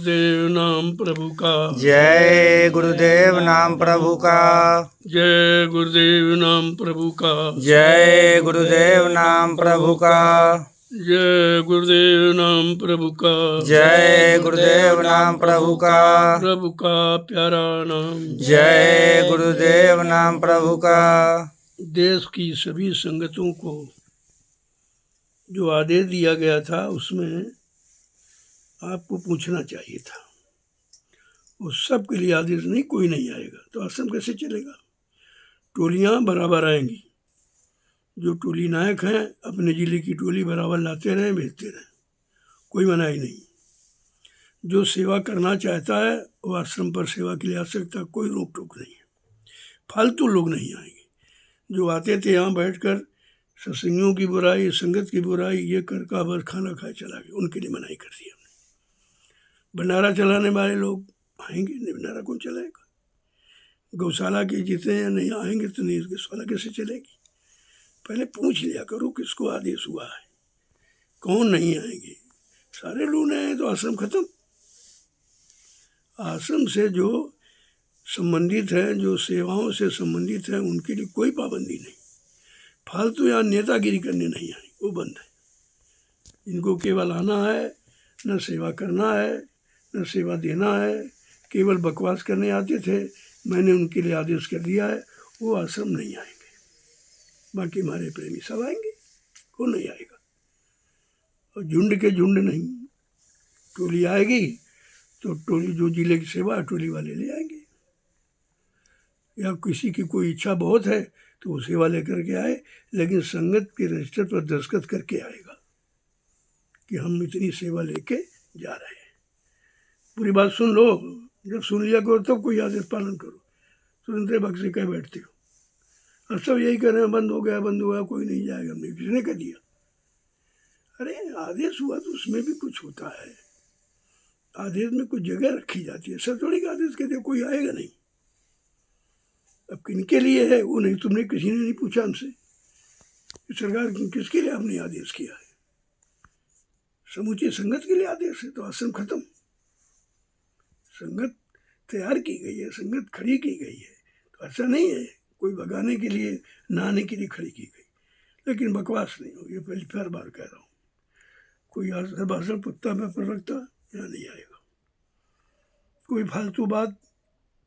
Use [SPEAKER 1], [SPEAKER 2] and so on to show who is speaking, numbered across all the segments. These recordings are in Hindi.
[SPEAKER 1] गुरुदेव नाम प्रभु का।
[SPEAKER 2] जय गुरुदेव नाम प्रभु का।
[SPEAKER 1] जय गुरुदेव नाम प्रभु का।
[SPEAKER 2] जय गुरुदेव नाम प्रभु का।
[SPEAKER 1] जय गुरुदेव नाम प्रभु का।
[SPEAKER 2] जय गुरुदेव नाम प्रभु का।
[SPEAKER 1] प्रभु का प्यारा नाम।
[SPEAKER 2] जय गुरुदेव नाम प्रभु का।
[SPEAKER 1] देश की सभी संगतों को जो आदेश दिया गया था उसमें आपको पूछना चाहिए था। उस सब के लिए आदेश नहीं, कोई नहीं आएगा तो आश्रम कैसे चलेगा। टोलियां बराबर आएंगी, जो टोली नायक हैं अपने जिले की टोली बराबर लाते रहें, भेजते रहें, कोई मनाही नहीं। जो सेवा करना चाहता है वो आश्रम पर सेवा के लिए आ सकता है, कोई रोक टोक नहीं है। फालतू लोग नहीं आएंगे। जो आते थे यहाँ बैठकर सत्संगियों की बुराई, संगत की बुराई ये कर का बस खाना खाए चला गया, उनके लिए मनाही कर दी हमने। भंडारा चलाने वाले लोग आएंगे नहीं, भंडारा कौन चलाएगा। गौशाला के जितने नहीं आएंगे तो नहीं, गौशाला कैसे चलेगी। पहले पूछ लिया करो किसको आदेश हुआ है, कौन नहीं आएंगे। सारे लोग नहीं आए तो आश्रम खत्म। आश्रम से जो संबंधित है, जो सेवाओं से संबंधित है, उनके लिए कोई पाबंदी नहीं। फालतू यहाँ नेतागिरी करने नहीं आए, वो बंद है। इनको केवल आना है, न सेवा करना है न सेवा देना है। केवल बकवास करने आते थे, मैंने उनके लिए आदेश कर दिया है, वो आश्रम नहीं आएंगे। बाकी हमारे प्रेमी सब आएंगे, कौन नहीं आएगा। और झुंड के झुंड नहीं, टोली आएगी तो टोली जो जिले की सेवा टोली वाले ले आएंगे। या किसी की कोई इच्छा बहुत है तो वो सेवा लेकर के आए, लेकिन संगत के रजिस्टर पर दस्तखत करके आएगा कि हम इतनी सेवा लेके जा रहे हैं। पूरी बात सुन लो, जब सुन लिया करो तब कोई आदेश पालन करो। सुनते भक्त से कह बैठते हो। अब सब यही कर रहे हैं, बंद हो गया बंद हो गया, कोई नहीं जाएगा। हमने किसने कह दिया। अरे आदेश हुआ तो उसमें भी कुछ होता है। आदेश में कुछ जगह रखी जाती है। सब थोड़ी आदेश कहते कोई आएगा नहीं। अब किनके लिए है वो नहीं, तुमने किसी ने नहीं पूछा हमसे। सरकार किसके लिए आपने आदेश किया है। समूची संगत के लिए आदेश है तो आश्रम खत्म। संगत तैयार की गई है, संगत खड़ी की गई है, तो ऐसा नहीं है कोई भगाने के लिए, नहाने के लिए खड़ी की गई। लेकिन बकवास नहीं हो, ये पहली फिर बार कह रहा हूँ। कोई आश्रम पत्ता पर रखता यहाँ नहीं आएगा। कोई फालतू बात,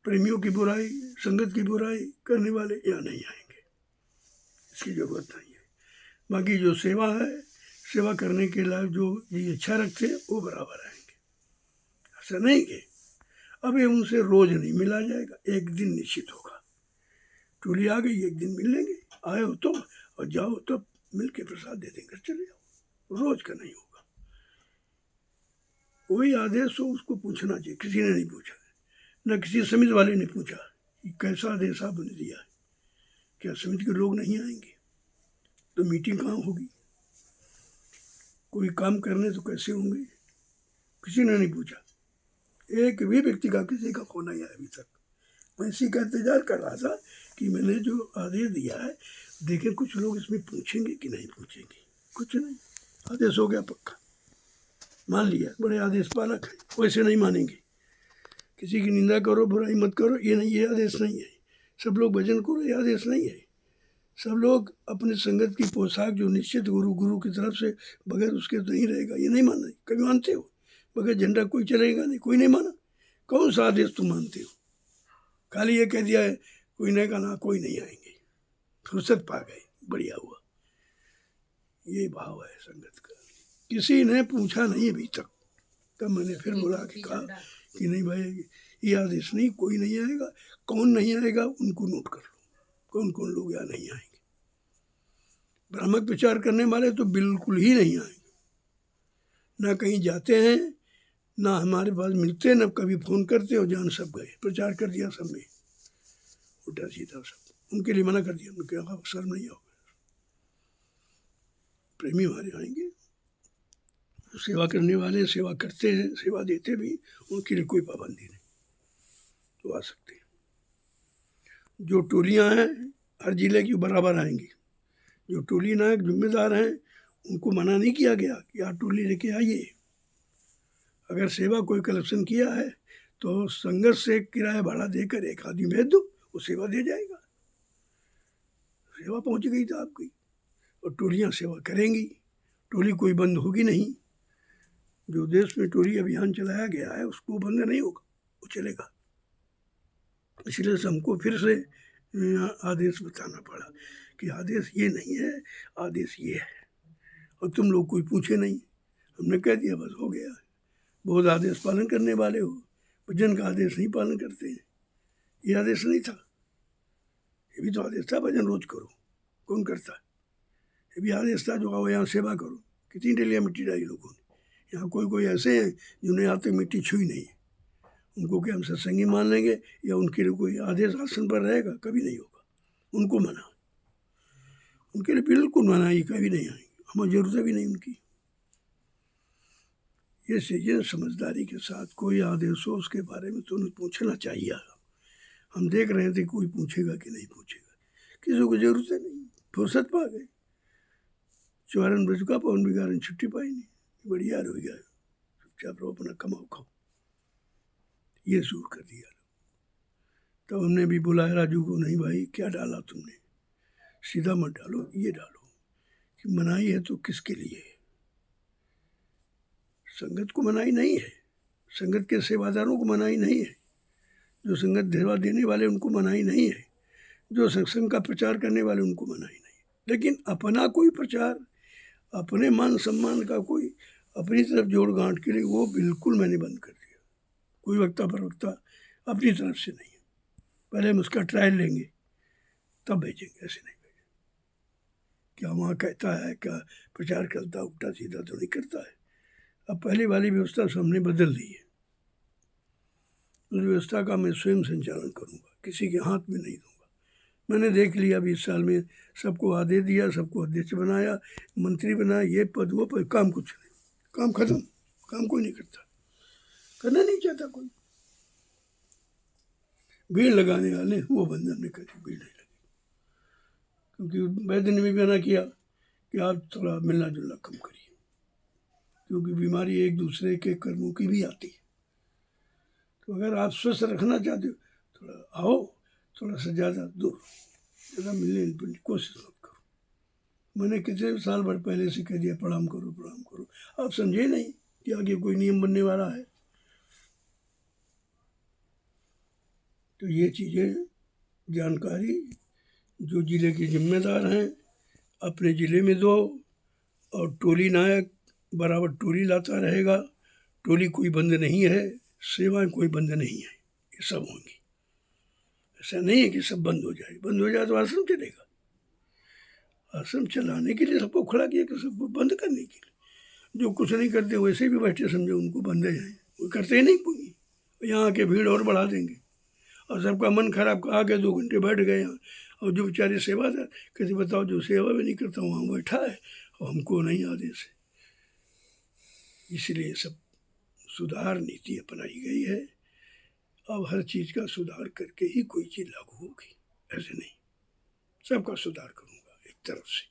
[SPEAKER 1] प्रेमियों की बुराई, संगत की बुराई करने वाले यहाँ नहीं आएंगे, इसकी जरूरत नहीं है। बाकी जो सेवा है, सेवा करने के लायक जो ये इच्छा रखते हैं वो बराबर आएंगे। ऐसा नहीं कि अब ये उनसे रोज नहीं मिला जाएगा, एक दिन निश्चित होगा। टोली आ गई, एक दिन मिल लेंगे। आए हो तो और जाओ तो मिल के प्रसाद दे देंगे, चले जाओ। रोज का नहीं होगा। कोई आदेश हो उसको पूछना चाहिए, किसी ने नहीं पूछा, न किसी समिति वाले ने पूछा कि कैसा आदेश आपने दिया है। क्या समिति के लोग नहीं आएंगे तो मीटिंग कहाँ होगी। कोई काम करने तो कैसे होंगे, किसी ने नहीं पूछा। एक भी व्यक्ति का किसी का फोन नहीं आया अभी तक। मैं इसी का इंतजार कर रहा था कि मैंने जो आदेश दिया है देखें कुछ लोग इसमें पूछेंगे कि नहीं पूछेंगे। कुछ नहीं, आदेश हो गया पक्का, मान लिया। बड़े आदेश पालक है, वैसे नहीं मानेंगे। किसी की निंदा करो, बुराई मत करो, ये नहीं, ये आदेश नहीं है। सब लोग भजन करो, ये आदेश नहीं है। सब लोग अपने संगत की पोशाक जो निश्चित गुरु की तरफ से बगैर उसके नहीं रहेगा, ये नहीं मानना। कभी मानते हो बगैर झंडा कोई चलेगा नहीं, कोई नहीं माना। कौन सा आदेश तुम मानते हो। खाली ये कह दिया है, कोई नहीं कहना, कोई नहीं आएंगे, फुर्सत पा गए, बढ़िया हुआ। ये भाव है संगत का। किसी ने पूछा नहीं अभी तक। तब मैंने फिर बुला के कहा कि नहीं भाई, ये आदेश नहीं, कोई नहीं आएगा। कौन नहीं आएगा उनको नोट कर लो, कौन कौन लोग यहाँ नहीं आएंगे। भ्रामक प्रचार करने वाले तो बिल्कुल ही नहीं आएंगे। ना कहीं जाते हैं, ना हमारे पास मिलते, न कभी फ़ोन करते, और जान सब गए। प्रचार कर दिया सब में, उल्टा सीधा सब। उनके लिए मना कर दिया, उनके यहाँ शर्म नहीं होगा। प्रेमी हमारे आएंगे, सेवा करने वाले सेवा करते हैं, सेवा देते भी, उनके लिए कोई पाबंदी नहीं, तो आ सकते हैं। जो टोलियाँ हैं हर जिले की बराबर आएंगी। जो टोली नायक जिम्मेदार हैं उनको मना नहीं किया गया कि आप टोली लेके आइए। अगर सेवा कोई कलेक्शन किया है तो संगत से किराया भाड़ा देकर एक आदमी भेज दो, वो सेवा दे जाएगा। सेवा पहुंच गई तो आपकी, और टोलियां सेवा करेंगी, टोली कोई बंद होगी नहीं। जो देश में टोली अभियान चलाया गया है उसको बंद नहीं होगा, वो चलेगा। इसलिए हमको फिर से आदेश बताना पड़ा कि आदेश ये नहीं है, आदेश ये है, और तुम लोग कोई पूछे नहीं। हमने कह दिया, बस हो गया। बहुत आदेश पालन करने वाले हो, भजन का आदेश नहीं पालन करते हैं। ये आदेश नहीं था, ये भी तो आदेश था, भजन रोज करो, कौन करता है? ये भी आदेश था जो आओ यहाँ सेवा करो। कितनी डेलियाँ मिट्टी डाली लोगों ने। यहाँ कोई कोई ऐसे हैं जिन्हें आज तक मिट्टी छुई नहीं है, उनको क्या हम सत्संगी मान लेंगे या उनके लिए कोई आदेश आसन पर रहेगा? कभी नहीं होगा। उनको मना, उनके लिए बिल्कुल मना, ही कभी नहीं आएंगे, हमें जरूरत भी नहीं उनकी। ये चीज़ें समझदारी के साथ कोई आदेश हो उसके बारे में तो उन्हें पूछना चाहिए। हम देख रहे थे कोई पूछेगा कि नहीं पूछेगा, किसी को जरूरत है नहीं, फुर्सत पा गए। 54 बज का पवन बिगाड़न छुट्टी पाई नहीं, बढ़िया हो गया, चुपचाप रहो, अपना कमाओ खाओ, ये शुरू कर दिया। तो हमने भी बुलाया राजू को, नहीं भाई क्या डाला तुमने, सीधा मत डालो, ये डालो कि मनाही है तो किसके लिए? संगत को मनाही नहीं है, संगत के सेवादारों को मनाही नहीं है, जो संगत सेवा देने वाले उनको मनाही नहीं है, जो सत्संग का प्रचार करने वाले उनको मनाही नहीं। लेकिन अपना कोई प्रचार, अपने मान सम्मान का कोई अपनी तरफ जोड़ गांठ के लिए, वो बिल्कुल मैंने बंद कर दिया। कोई वक्ता प्रवक्ता अपनी तरफ से नहीं है, पहले हम उसका ट्रायल लेंगे तब भेजेंगे, ऐसे नहीं भेजेंगे। क्या वहाँ कहता है, क्या प्रचार करता, उल्टा सीधा तो नहीं करता है। अब पहले वाली व्यवस्था हमने बदल दी है, उस व्यवस्था का मैं स्वयं संचालन करूँगा, किसी के हाथ में नहीं दूँगा। मैंने देख लिया 20 साल में, सबको आदेश दिया, सबको अध्यक्ष बनाया, मंत्री बनाया, ये पद वो पद, काम कुछ नहीं, काम खत्म, काम कोई नहीं करता, करना नहीं चाहता कोई। भीड़ लगाने वाले वो बंधन में कभी भीड़ नहीं लगी, क्योंकि वैद्य ने भी मना किया कि आप थोड़ा मिलना जुलना कम करिए, क्योंकि बीमारी एक दूसरे के कर्मों की भी आती है। तो अगर आप स्वस्थ रखना चाहते हो, थोड़ा आओ, थोड़ा सा ज़्यादा दूर, ज़्यादा मिलने की कोशिश मत करो। मैंने कितने साल भर पहले से कह दिया, प्रणाम करो प्रणाम करो, आप समझे नहीं कि आगे कोई नियम बनने वाला है। तो ये चीज़ें जानकारी जो जिले के जिम्मेदार हैं अपने ज़िले में दो, और टोली नायक बराबर टोली लाता रहेगा। टोली कोई बंद नहीं है, सेवाएं कोई बंद नहीं है, ये सब होंगी। ऐसा नहीं है कि सब बंद हो जाए, बंद हो जाए तो आश्रम चलेगा। आश्रम चलाने के लिए सबको खड़ा किया, कि सबको बंद करने के लिए। जो कुछ नहीं करते वैसे भी बैठे समझो उनको बंद है, वो करते ही नहीं कोई, यहाँ आके भीड़ और बढ़ा देंगे, और सबका मन खराब, आके 2 घंटे बैठ गए यहाँ। और जो बेचारे सेवादार कहते, बताओ जो सेवा भी नहीं करता वहाँ बैठा है और हमको नहीं आदेश है। इसलिए सब सुधार नीति अपनाई गई है। अब हर चीज़ का सुधार करके ही कोई चीज़ लागू होगी, ऐसे नहीं, सबका सुधार करूँगा एक तरफ से,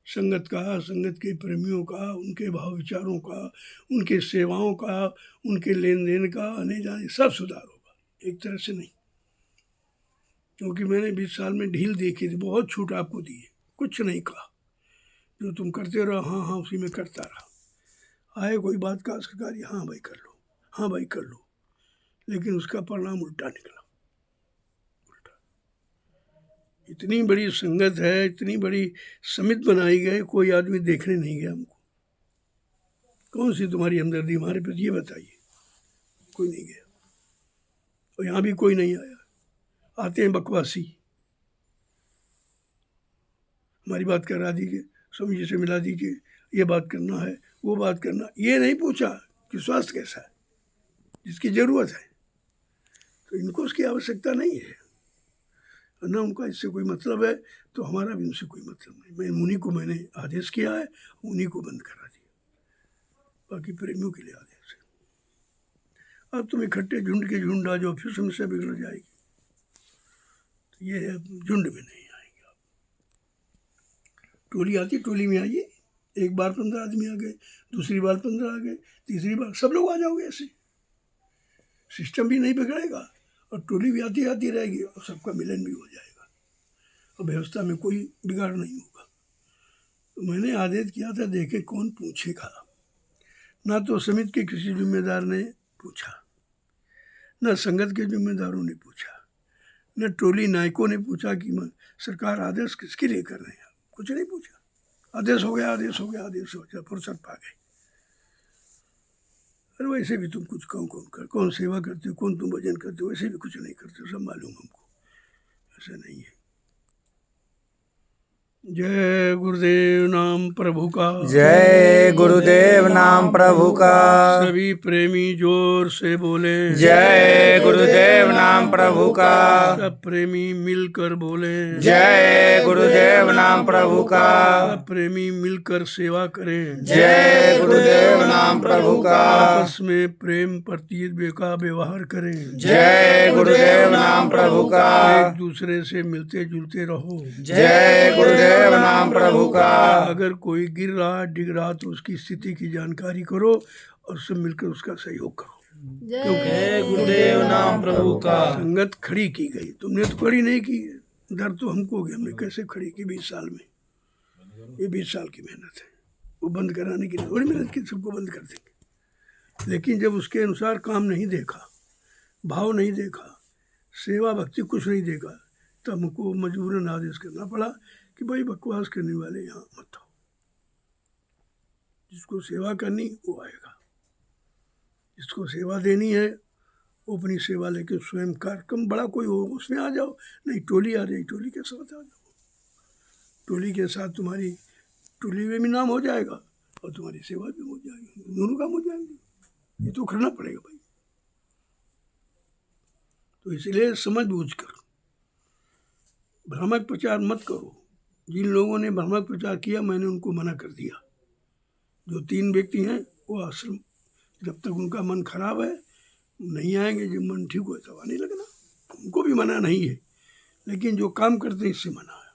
[SPEAKER 1] संगत का, संगत के प्रेमियों का, उनके भाव विचारों का, उनके सेवाओं का, उनके लेन देन का, आने जाने, सब सुधार होगा, एक तरह से नहीं। क्योंकि मैंने 20 साल में ढील देखी थी, बहुत छूट आपको दी है, कुछ नहीं कहा, जो तुम करते रहो हाँ हाँ उसी में करता रहा। आए कोई बात का सरकारी, हाँ भाई कर लो, हाँ भाई कर लो, लेकिन उसका परिणाम उल्टा निकला, उल्टा। इतनी बड़ी संगत है, इतनी बड़ी समिति बनाई गई, कोई आदमी देखने नहीं गया हमको। कौन सी तुम्हारी हमदर्दी हमारे प्रति, ये बताइए। कोई नहीं गया, और यहाँ भी कोई नहीं आया। आते हैं बकवासी, हमारी बात करा दीजिए, स्वामी जी से मिला दीजिए, ये बात करना है, वो बात करना, ये नहीं पूछा कि स्वास्थ्य कैसा है, जिसकी ज़रूरत है तो इनको उसकी आवश्यकता नहीं है ना, उनका इससे कोई मतलब है, तो हमारा भी उनसे कोई मतलब नहीं। मैं उन्हीं को मैंने आदेश किया है, उन्हीं को बंद करा दिया, बाकी प्रेमियों के लिए आदेश है। अब तुम इकट्ठे झुंड के झुंड आ जाओ, फिर समस्या बिगड़ जाएगी। तो ये है, झुंड में नहीं आएंगे आप, टोली आती, टोली में आइए, एक बार 15 आदमी आ गए, दूसरी बार 15 आ गए, तीसरी बार सब लोग आ जाओगे। ऐसे सिस्टम भी नहीं बिगड़ेगा और टोली भी आती आती रहेगी और सबका मिलन भी हो जाएगा और व्यवस्था में कोई बिगाड़ नहीं होगा। तो मैंने आदेश किया था, देखे कौन पूछेगा। ना तो समिति के किसी जिम्मेदार ने पूछा, न संगत के जिम्मेदारों ने पूछा, न टोली नायकों ने पूछा कि सरकार आदेश किसके लिए कर रहे हैं। कुछ नहीं पूछा। आदेश हो गया, आदेश हो गया, आदेश हो गया, फुर्सत पा गए। अरे वैसे भी तुम कुछ कौन सेवा करते हो, कौन तुम भजन करते हो, वैसे भी कुछ नहीं करते हो, सब मालूम हमको। ऐसा नहीं है। जय गुरुदेव नाम प्रभु का।
[SPEAKER 2] जय गुरुदेव नाम प्रभु का।
[SPEAKER 1] सभी प्रेमी जोर से बोले।
[SPEAKER 2] जय गुरुदेव नाम प्रभु का।
[SPEAKER 1] सब प्रेमी मिलकर बोले।
[SPEAKER 2] जय गुरुदेव नाम प्रभु का।
[SPEAKER 1] सब प्रेमी मिलकर सेवा करें।
[SPEAKER 2] जय गुरुदेव नाम प्रभु का।
[SPEAKER 1] आपस में प्रेम प्रतीत का व्यवहार करें।
[SPEAKER 2] जय गुरुदेव नाम प्रभु का।
[SPEAKER 1] एक दूसरे से मिलते जुलते रहो।
[SPEAKER 2] जय गुरुदेव नाम प्रभु का।
[SPEAKER 1] अगर कोई गिर रहा डिग रहा तो उसकी स्थिति की जानकारी करो और सब मिलकर उसका सहयोग करो।
[SPEAKER 2] जय गुरुदेव नाम प्रभु का।
[SPEAKER 1] संगत खड़ी की गई, तुमने तो खड़ी नहीं की। डर तो हमको हो गया, हमने कैसे खड़ी की 20 साल में। ये 20 साल की मेहनत है। वो बंद कराने की थोड़ी मेहनत की, सबको बंद कर देंगे। लेकिन जब उसके अनुसार काम नहीं देखा, भाव नहीं देखा, सेवा भक्ति कुछ नहीं देखा, तब हमको मजबूरन आदेश करना पड़ा कि भाई बकवास करने वाले यहाँ मत हो। जिसको सेवा करनी वो आएगा, जिसको सेवा देनी है वो अपनी सेवा लेके स्वयं कार्यक्रम बड़ा कोई हो उसमें आ जाओ। नहीं टोली आ रही, टोली के साथ आ जाओ। टोली के साथ तुम्हारी टोली में भी नाम हो जाएगा और तुम्हारी सेवा भी हो जाएगी, दोनों काम हो जाएंगे। ये तो करना पड़ेगा भाई। तो इसलिए समझ बूझ कर भ्रामक प्रचार मत करो। जिन लोगों ने भ्रामक प्रचार किया मैंने उनको मना कर दिया। जो 3 व्यक्ति हैं वो आश्रम, जब तक उनका मन खराब है नहीं आएंगे, जब मन ठीक हो तब आने लगना। उनको भी मना नहीं है, लेकिन जो काम करते हैं इससे मना है।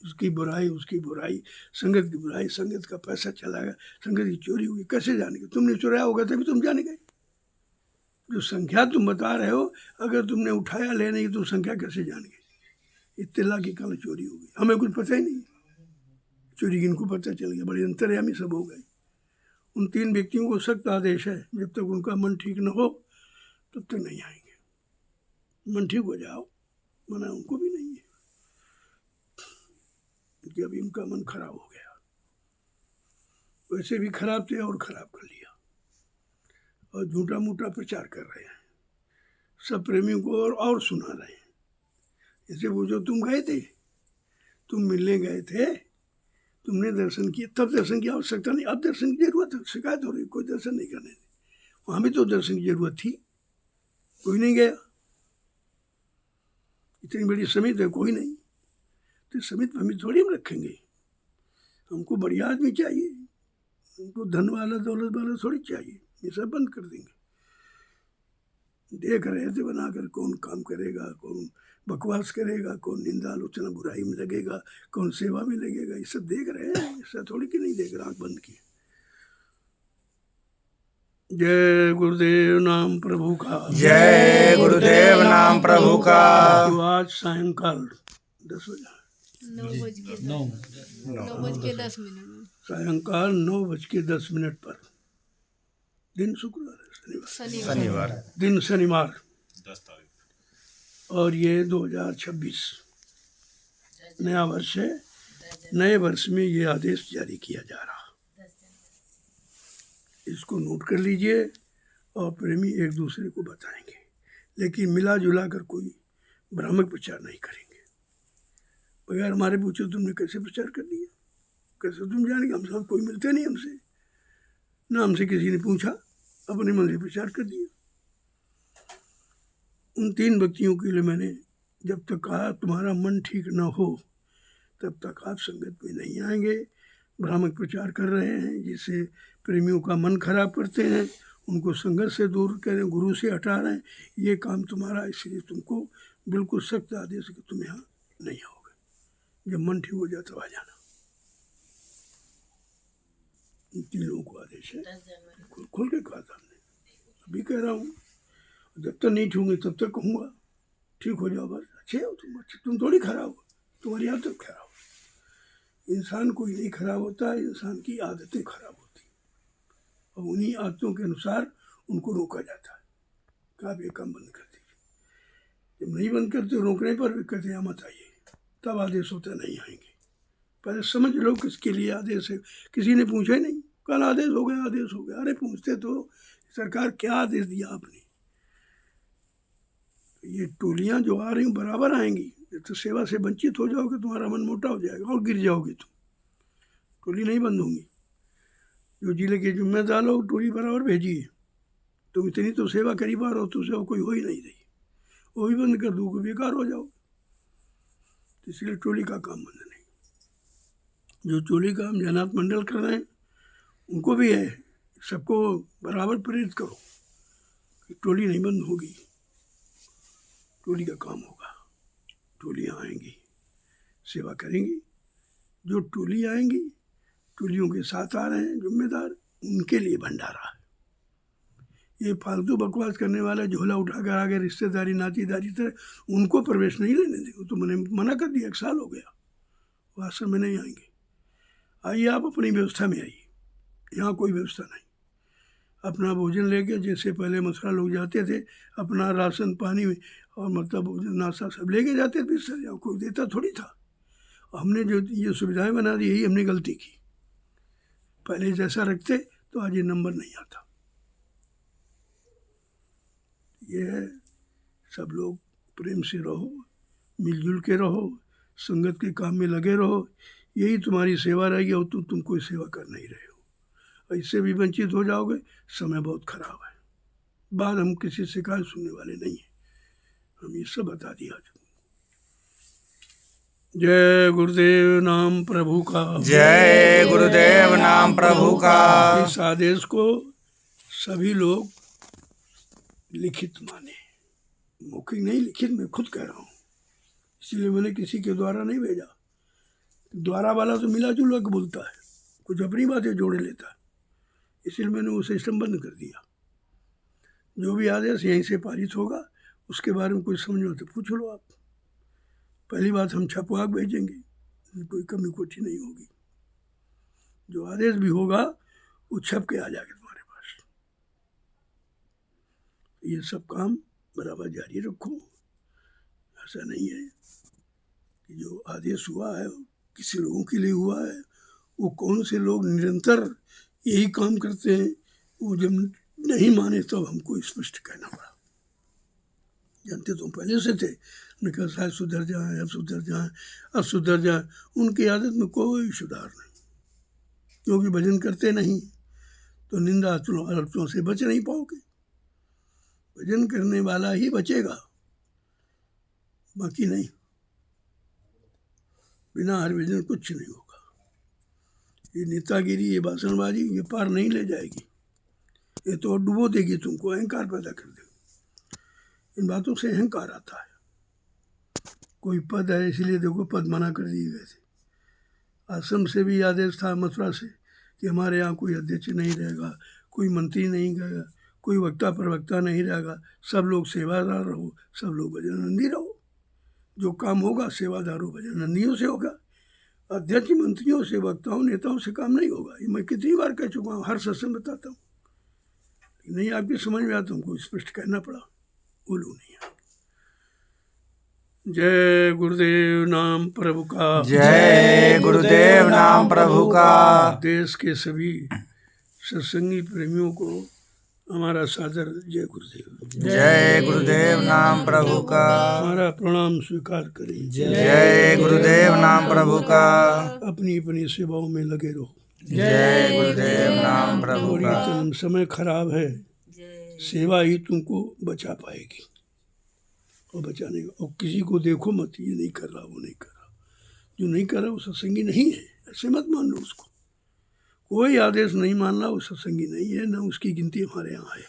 [SPEAKER 1] उसकी बुराई, उसकी बुराई, संगत की बुराई, संगत का पैसा चला गया, संगत की चोरी हुई, कैसे जानेंगे? तुमने चुराया होगा तभी तुम जानेंगे। जो संख्या तुम बता रहे हो, अगर तुमने उठाया लेने की, तुम संख्या कैसे जानेंगे? इतने लाख की कल चोरी हो गई, हमें कुछ पता ही नहीं। चोरी किनको पता चल गया? बड़े अंतर्यामी सब हो गए। उन 3 व्यक्तियों को सख्त आदेश है, जब तक उनका मन ठीक न हो तब तक नहीं आएंगे। मन ठीक हो जाओ, मना उनको भी नहीं है कि अभी उनका मन खराब हो गया। वैसे भी खराब थे और खराब कर लिया और झूठा मूठा प्रचार कर रहे हैं। सब प्रेमियों को और सुना रहे हैं। जैसे वो जो तुम गए थे, तुम मिलने गए थे, तुमने दर्शन किया, तब दर्शन की आवश्यकता नहीं, अब दर्शन की जरूरत है। शिकायत हो रही, कोई दर्शन नहीं करने। वहाँ भी तो दर्शन की जरूरत थी, कोई नहीं गया। इतनी बड़ी समिति है, कोई नहीं। तो समिति हमें थोड़ी हम रखेंगे। हमको बढ़िया आदमी चाहिए, हमको धन वाला दौलत वाला थोड़ी चाहिए। ये सब बंद कर देंगे। देख रहे थे बनाकर कौन काम करेगा, कौन बकवास करेगा, कौन निंदा आलोचना बुराई में लगेगा, कौन सेवा में लगेगा। ये सब देख रहे हैं, ऐसा थोड़ी कि नहीं देख रहे, आँख बंद की। जय गुरुदेव नाम प्रभु का।
[SPEAKER 2] जय गुरुदेव नाम प्रभु का।
[SPEAKER 1] तो आज सायंकाल 10 बजे,
[SPEAKER 3] 9:10
[SPEAKER 1] सायंकाल 9:10 पर, दिन शुक्रवार है,
[SPEAKER 2] शनिवार,
[SPEAKER 1] दिन शनिवार, 10 तारीख, और ये 2026 नया वर्ष है। नए वर्ष में ये आदेश जारी किया जा रहा, इसको नोट कर लीजिए और प्रेमी एक दूसरे को बताएंगे। लेकिन मिला जुला कर कोई भ्रामक प्रचार नहीं करेंगे। बगैर हमारे पूछो तुमने कैसे प्रचार कर दिया, कैसे तुम जानेंगे? हम सब कोई मिलते नहीं हमसे, ना हमसे किसी ने पूछा, अपने मन से प्रचार कर दिया। उन 3 व्यक्तियों के लिए मैंने जब तक कहा तुम्हारा मन ठीक न हो तब तक आप संगत में नहीं आएंगे। भ्रामक प्रचार कर रहे हैं जिससे प्रेमियों का मन खराब करते हैं, उनको संगत से दूर करें, गुरु से हटा रहे हैं। ये काम तुम्हारा, इसलिए तुमको बिल्कुल सख्त आदेश है कि तुम यहाँ नहीं आओगे। जब मन ठीक हो जाए तो आ जाना। इन 3 लोगों को आदेश है, खुल के कहा था हमने, अभी कह रहा हूँ, जब तक नहीं छूंगे तब तक कहूँगा ठीक हो जाओ, बस अच्छे हो तुम थोड़ी खराब हो, तुम्हारी आदत खराब हो। इंसान कोई नहीं खराब होता है, इंसान की आदतें खराब होती और उन्हीं आदतों के अनुसार उनको रोका जाता है कि आप ये काम बंद कर दीजिए। जब नहीं बंद करते रोकने पर भी कहते हैं मत आइए, तब आदेश होता नहीं आएंगे। पहले समझ लो किसके लिए आदेश है। किसी ने पूछा ही नहीं, कल आदेश हो गया, आदेश हो गया। अरे पूछते तो सरकार क्या आदेश दिया आपने। ये टोलियां जो आ रही हैं बराबर आएंगी, तो सेवा से वंचित हो जाओगे, तुम्हारा मन मोटा हो जाएगा और गिर जाओगे तुम। टोली नहीं बंद होंगी। जो जिले के जिम्मेदार लोग टोली बराबर भेजिए, तुम इतनी तो सेवा करी पा रहे हो, तो सेवा कोई हो ही नहीं रही, वो भी बंद कर दो, बेकार हो जाओ। तो इसलिए टोली का काम बंद नहीं। जो टोली का हम जनात मंडल कर रहे हैं उनको भी है, सबको बराबर प्रेरित करो कि टोली नहीं बंद होगी, टोली का काम होगा। टोलियाँ आएंगी, सेवा करेंगी। जो टोली आएंगी, टोलियों के साथ आ रहे हैं जिम्मेदार, उनके लिए भंडारा है। ये फालतू बकवास करने वाला झोला उठाकर आगे रिश्तेदारी नातीदारी तरह उनको प्रवेश नहीं लेने देंगे। तो मैंने मना कर दिया, 1 साल हो गया, वो आश्रम में नहीं आएंगे। आइए आप अपनी व्यवस्था में आइए, यहाँ कोई व्यवस्था नहीं। अपना भोजन लेके, जैसे पहले मथुरा लोग जाते थे, अपना राशन पानी और मतलब भोजन नाश्ता सब लेके जाते थे, सर यहाँ कोई देता थोड़ी था। हमने जो ये सुविधाएं बना दी, यही हमने गलती की। पहले जैसा रखते तो आज ये नंबर नहीं आता। ये है, सब लोग प्रेम से रहो, मिलजुल के रहो, संगत के काम में लगे रहो, यही तुम्हारी सेवा रहेगी। और तुम कोई सेवा कर नहीं रहे हो, इससे भी वंचित हो जाओगे। समय बहुत खराब है। बाद हम किसी शिकायत सुनने वाले नहीं हैं, हम ये सब बता दिया। जय गुरुदेव नाम प्रभु का।
[SPEAKER 2] जय गुरुदेव नाम प्रभु का।
[SPEAKER 1] इस आदेश को सभी लोग लिखित माने, मौखिक नहीं, लिखित मैं खुद कह रहा हूँ। इसीलिए मैंने किसी के द्वारा नहीं भेजा। द्वारा वाला तो मिला जुला के बोलता है, कुछ अपनी बातें जोड़े लेता है, इसलिए मैंने वो सिस्टम बंद कर दिया। जो भी आदेश यहीं से पारित होगा, उसके बारे में कोई समझ में तो पूछ लो आप। पहली बात, हम छपवा के भेजेंगे, कोई कमी कोठी नहीं होगी। जो आदेश भी होगा वो छप के आ जाएगा तुम्हारे पास। ये सब काम बराबर जारी रखो। ऐसा नहीं है कि जो आदेश हुआ है किसी लोगों के लिए हुआ है, वो कौन से लोग निरंतर यही काम करते हैं, वो जब नहीं माने तब हमको स्पष्ट कहना पड़ा। जानते तो पहले से थे, मैं कहा शायद सुधर जाए, अब सुधर जाए, अब सुधर जाए। उनकी आदत में कोई सुधार नहीं, क्योंकि भजन करते नहीं तो निंदा आलोचना से बच नहीं पाओगे। भजन करने वाला ही बचेगा, बाकी नहीं। बिना हरिभजन कुछ नहीं होगा। ये नेतागिरी, ये भाषणबाजी, ये पार नहीं ले जाएगी। ये तो डुबो देगी तुमको, अहंकार पैदा कर देगी। इन बातों से अहंकार आता है। कोई पद है, इसलिए देखो पद मना कर दिए गए थे। आश्रम से भी आदेश था, मथुरा से, कि हमारे यहाँ कोई अध्यक्ष नहीं रहेगा, कोई मंत्री नहीं रहेगा, कोई वक्ता प्रवक्ता नहीं रहेगा, सब लोग सेवादार रहो, सब लोग भजननंदी रहो। जो काम होगा सेवादारों भजननंदियों से होगा। अध्यक्ष मंत्रियों से, वक्ताओं नेताओं से काम नहीं होगा। ये मैं कितनी बार कह चुका हूँ, हर सत्संग बताता हूँ। नहीं आपकी समझ में आता, हमको स्पष्ट कहना पड़ा, वो लोग नहीं आए। जय गुरुदेव नाम प्रभु का।
[SPEAKER 2] जय गुरुदेव नाम प्रभु का।
[SPEAKER 1] देश के सभी सत्संगी प्रेमियों को हमारा सादर जय गुरुदेव।
[SPEAKER 2] जय गुरुदेव नाम प्रभु का।
[SPEAKER 1] हमारा प्रणाम स्वीकार करें।
[SPEAKER 2] जय गुरुदेव नाम प्रभु का।
[SPEAKER 1] अपनी अपनी सेवाओं में लगे रहो।
[SPEAKER 2] जय गुरुदेव नाम प्रभु
[SPEAKER 1] और
[SPEAKER 2] का।
[SPEAKER 1] ये समय खराब है, सेवा ही तुमको बचा पाएगी और बचाने का। और किसी को देखो मत, ये नहीं कर रहा, वो नहीं कर रहा। जो नहीं कर रहा वो सत्संगी नहीं है, ऐसे मत मान लो उसको। कोई आदेश नहीं मान रहा वो सत्संगी नहीं है, ना उसकी गिनती हमारे यहाँ है।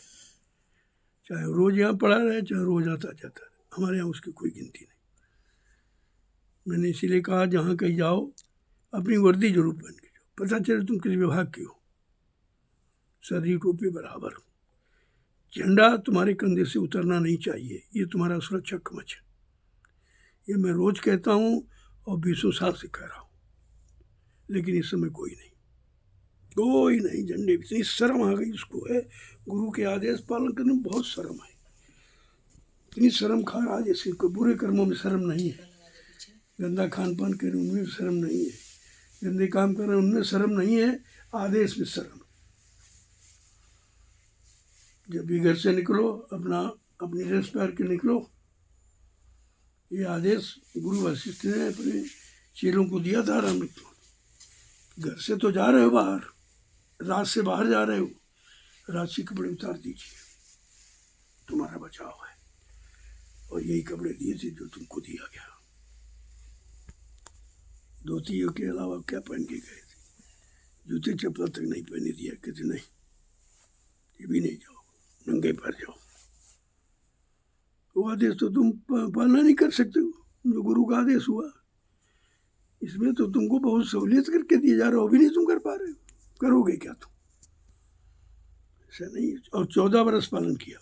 [SPEAKER 1] चाहे रोज यहाँ पढ़ा रहे, चाहे रोज आता जाता रहे, हमारे यहाँ उसकी कोई गिनती नहीं। मैंने इसीलिए कहा, जहाँ कहीं जाओ अपनी वर्दी जरूर पहन के जाओ, पता चले तुम किस विभाग के हो। सदरी टोपी बराबर। झंडा तुम्हारे कंधे से उतरना नहीं चाहिए, ये तुम्हारा सुरक्षा कवच है। ये मैं रोज कहता हूँ और 20 साल से कह रहा हूँ, लेकिन इस समय कोई नहीं, कोई नहीं। झंडे भी इतनी शर्म आ गई उसको है, गुरु के आदेश पालन करने में बहुत शर्म आई। इतनी शर्म खा रहा जैसे कोई बुरे कर्मों में शर्म नहीं है, गंदा खान पान कर रहे उनमें शर्म नहीं है, गंदे काम कर रहे उनमें शर्म नहीं है, आदेश में शर्म। जब भी घर से निकलो अपनी ड्रेस पहन के निकलो। ये आदेश गुरु वशिष्ठ ने अपने चेलों को दिया था रामृत को। घर से तो जा रहे हो बाहर, रात से बाहर जा रहे हो, रात से कपड़े उतार दीजिए, तुम्हारा बचाव है। और यही कपड़े दिए थे जो तुमको दिया गया। धोतियों के अलावा क्या पहन के गए थे? जूते चप्पल तक नहीं पहने दिया, कहते नहीं ये भी नहीं, जाओ नंगे पैर जाओ। वो आदेश तो तुम पालना नहीं कर सकते हो, जो गुरु का आदेश हुआ। इसमें तो तुमको बहुत सहूलियत करके दिया जा रहा हो, भी नहीं तुम कर पा रहे हो, करोगे क्या तुम? ऐसा नहीं है। और 14 वर्ष पालन किया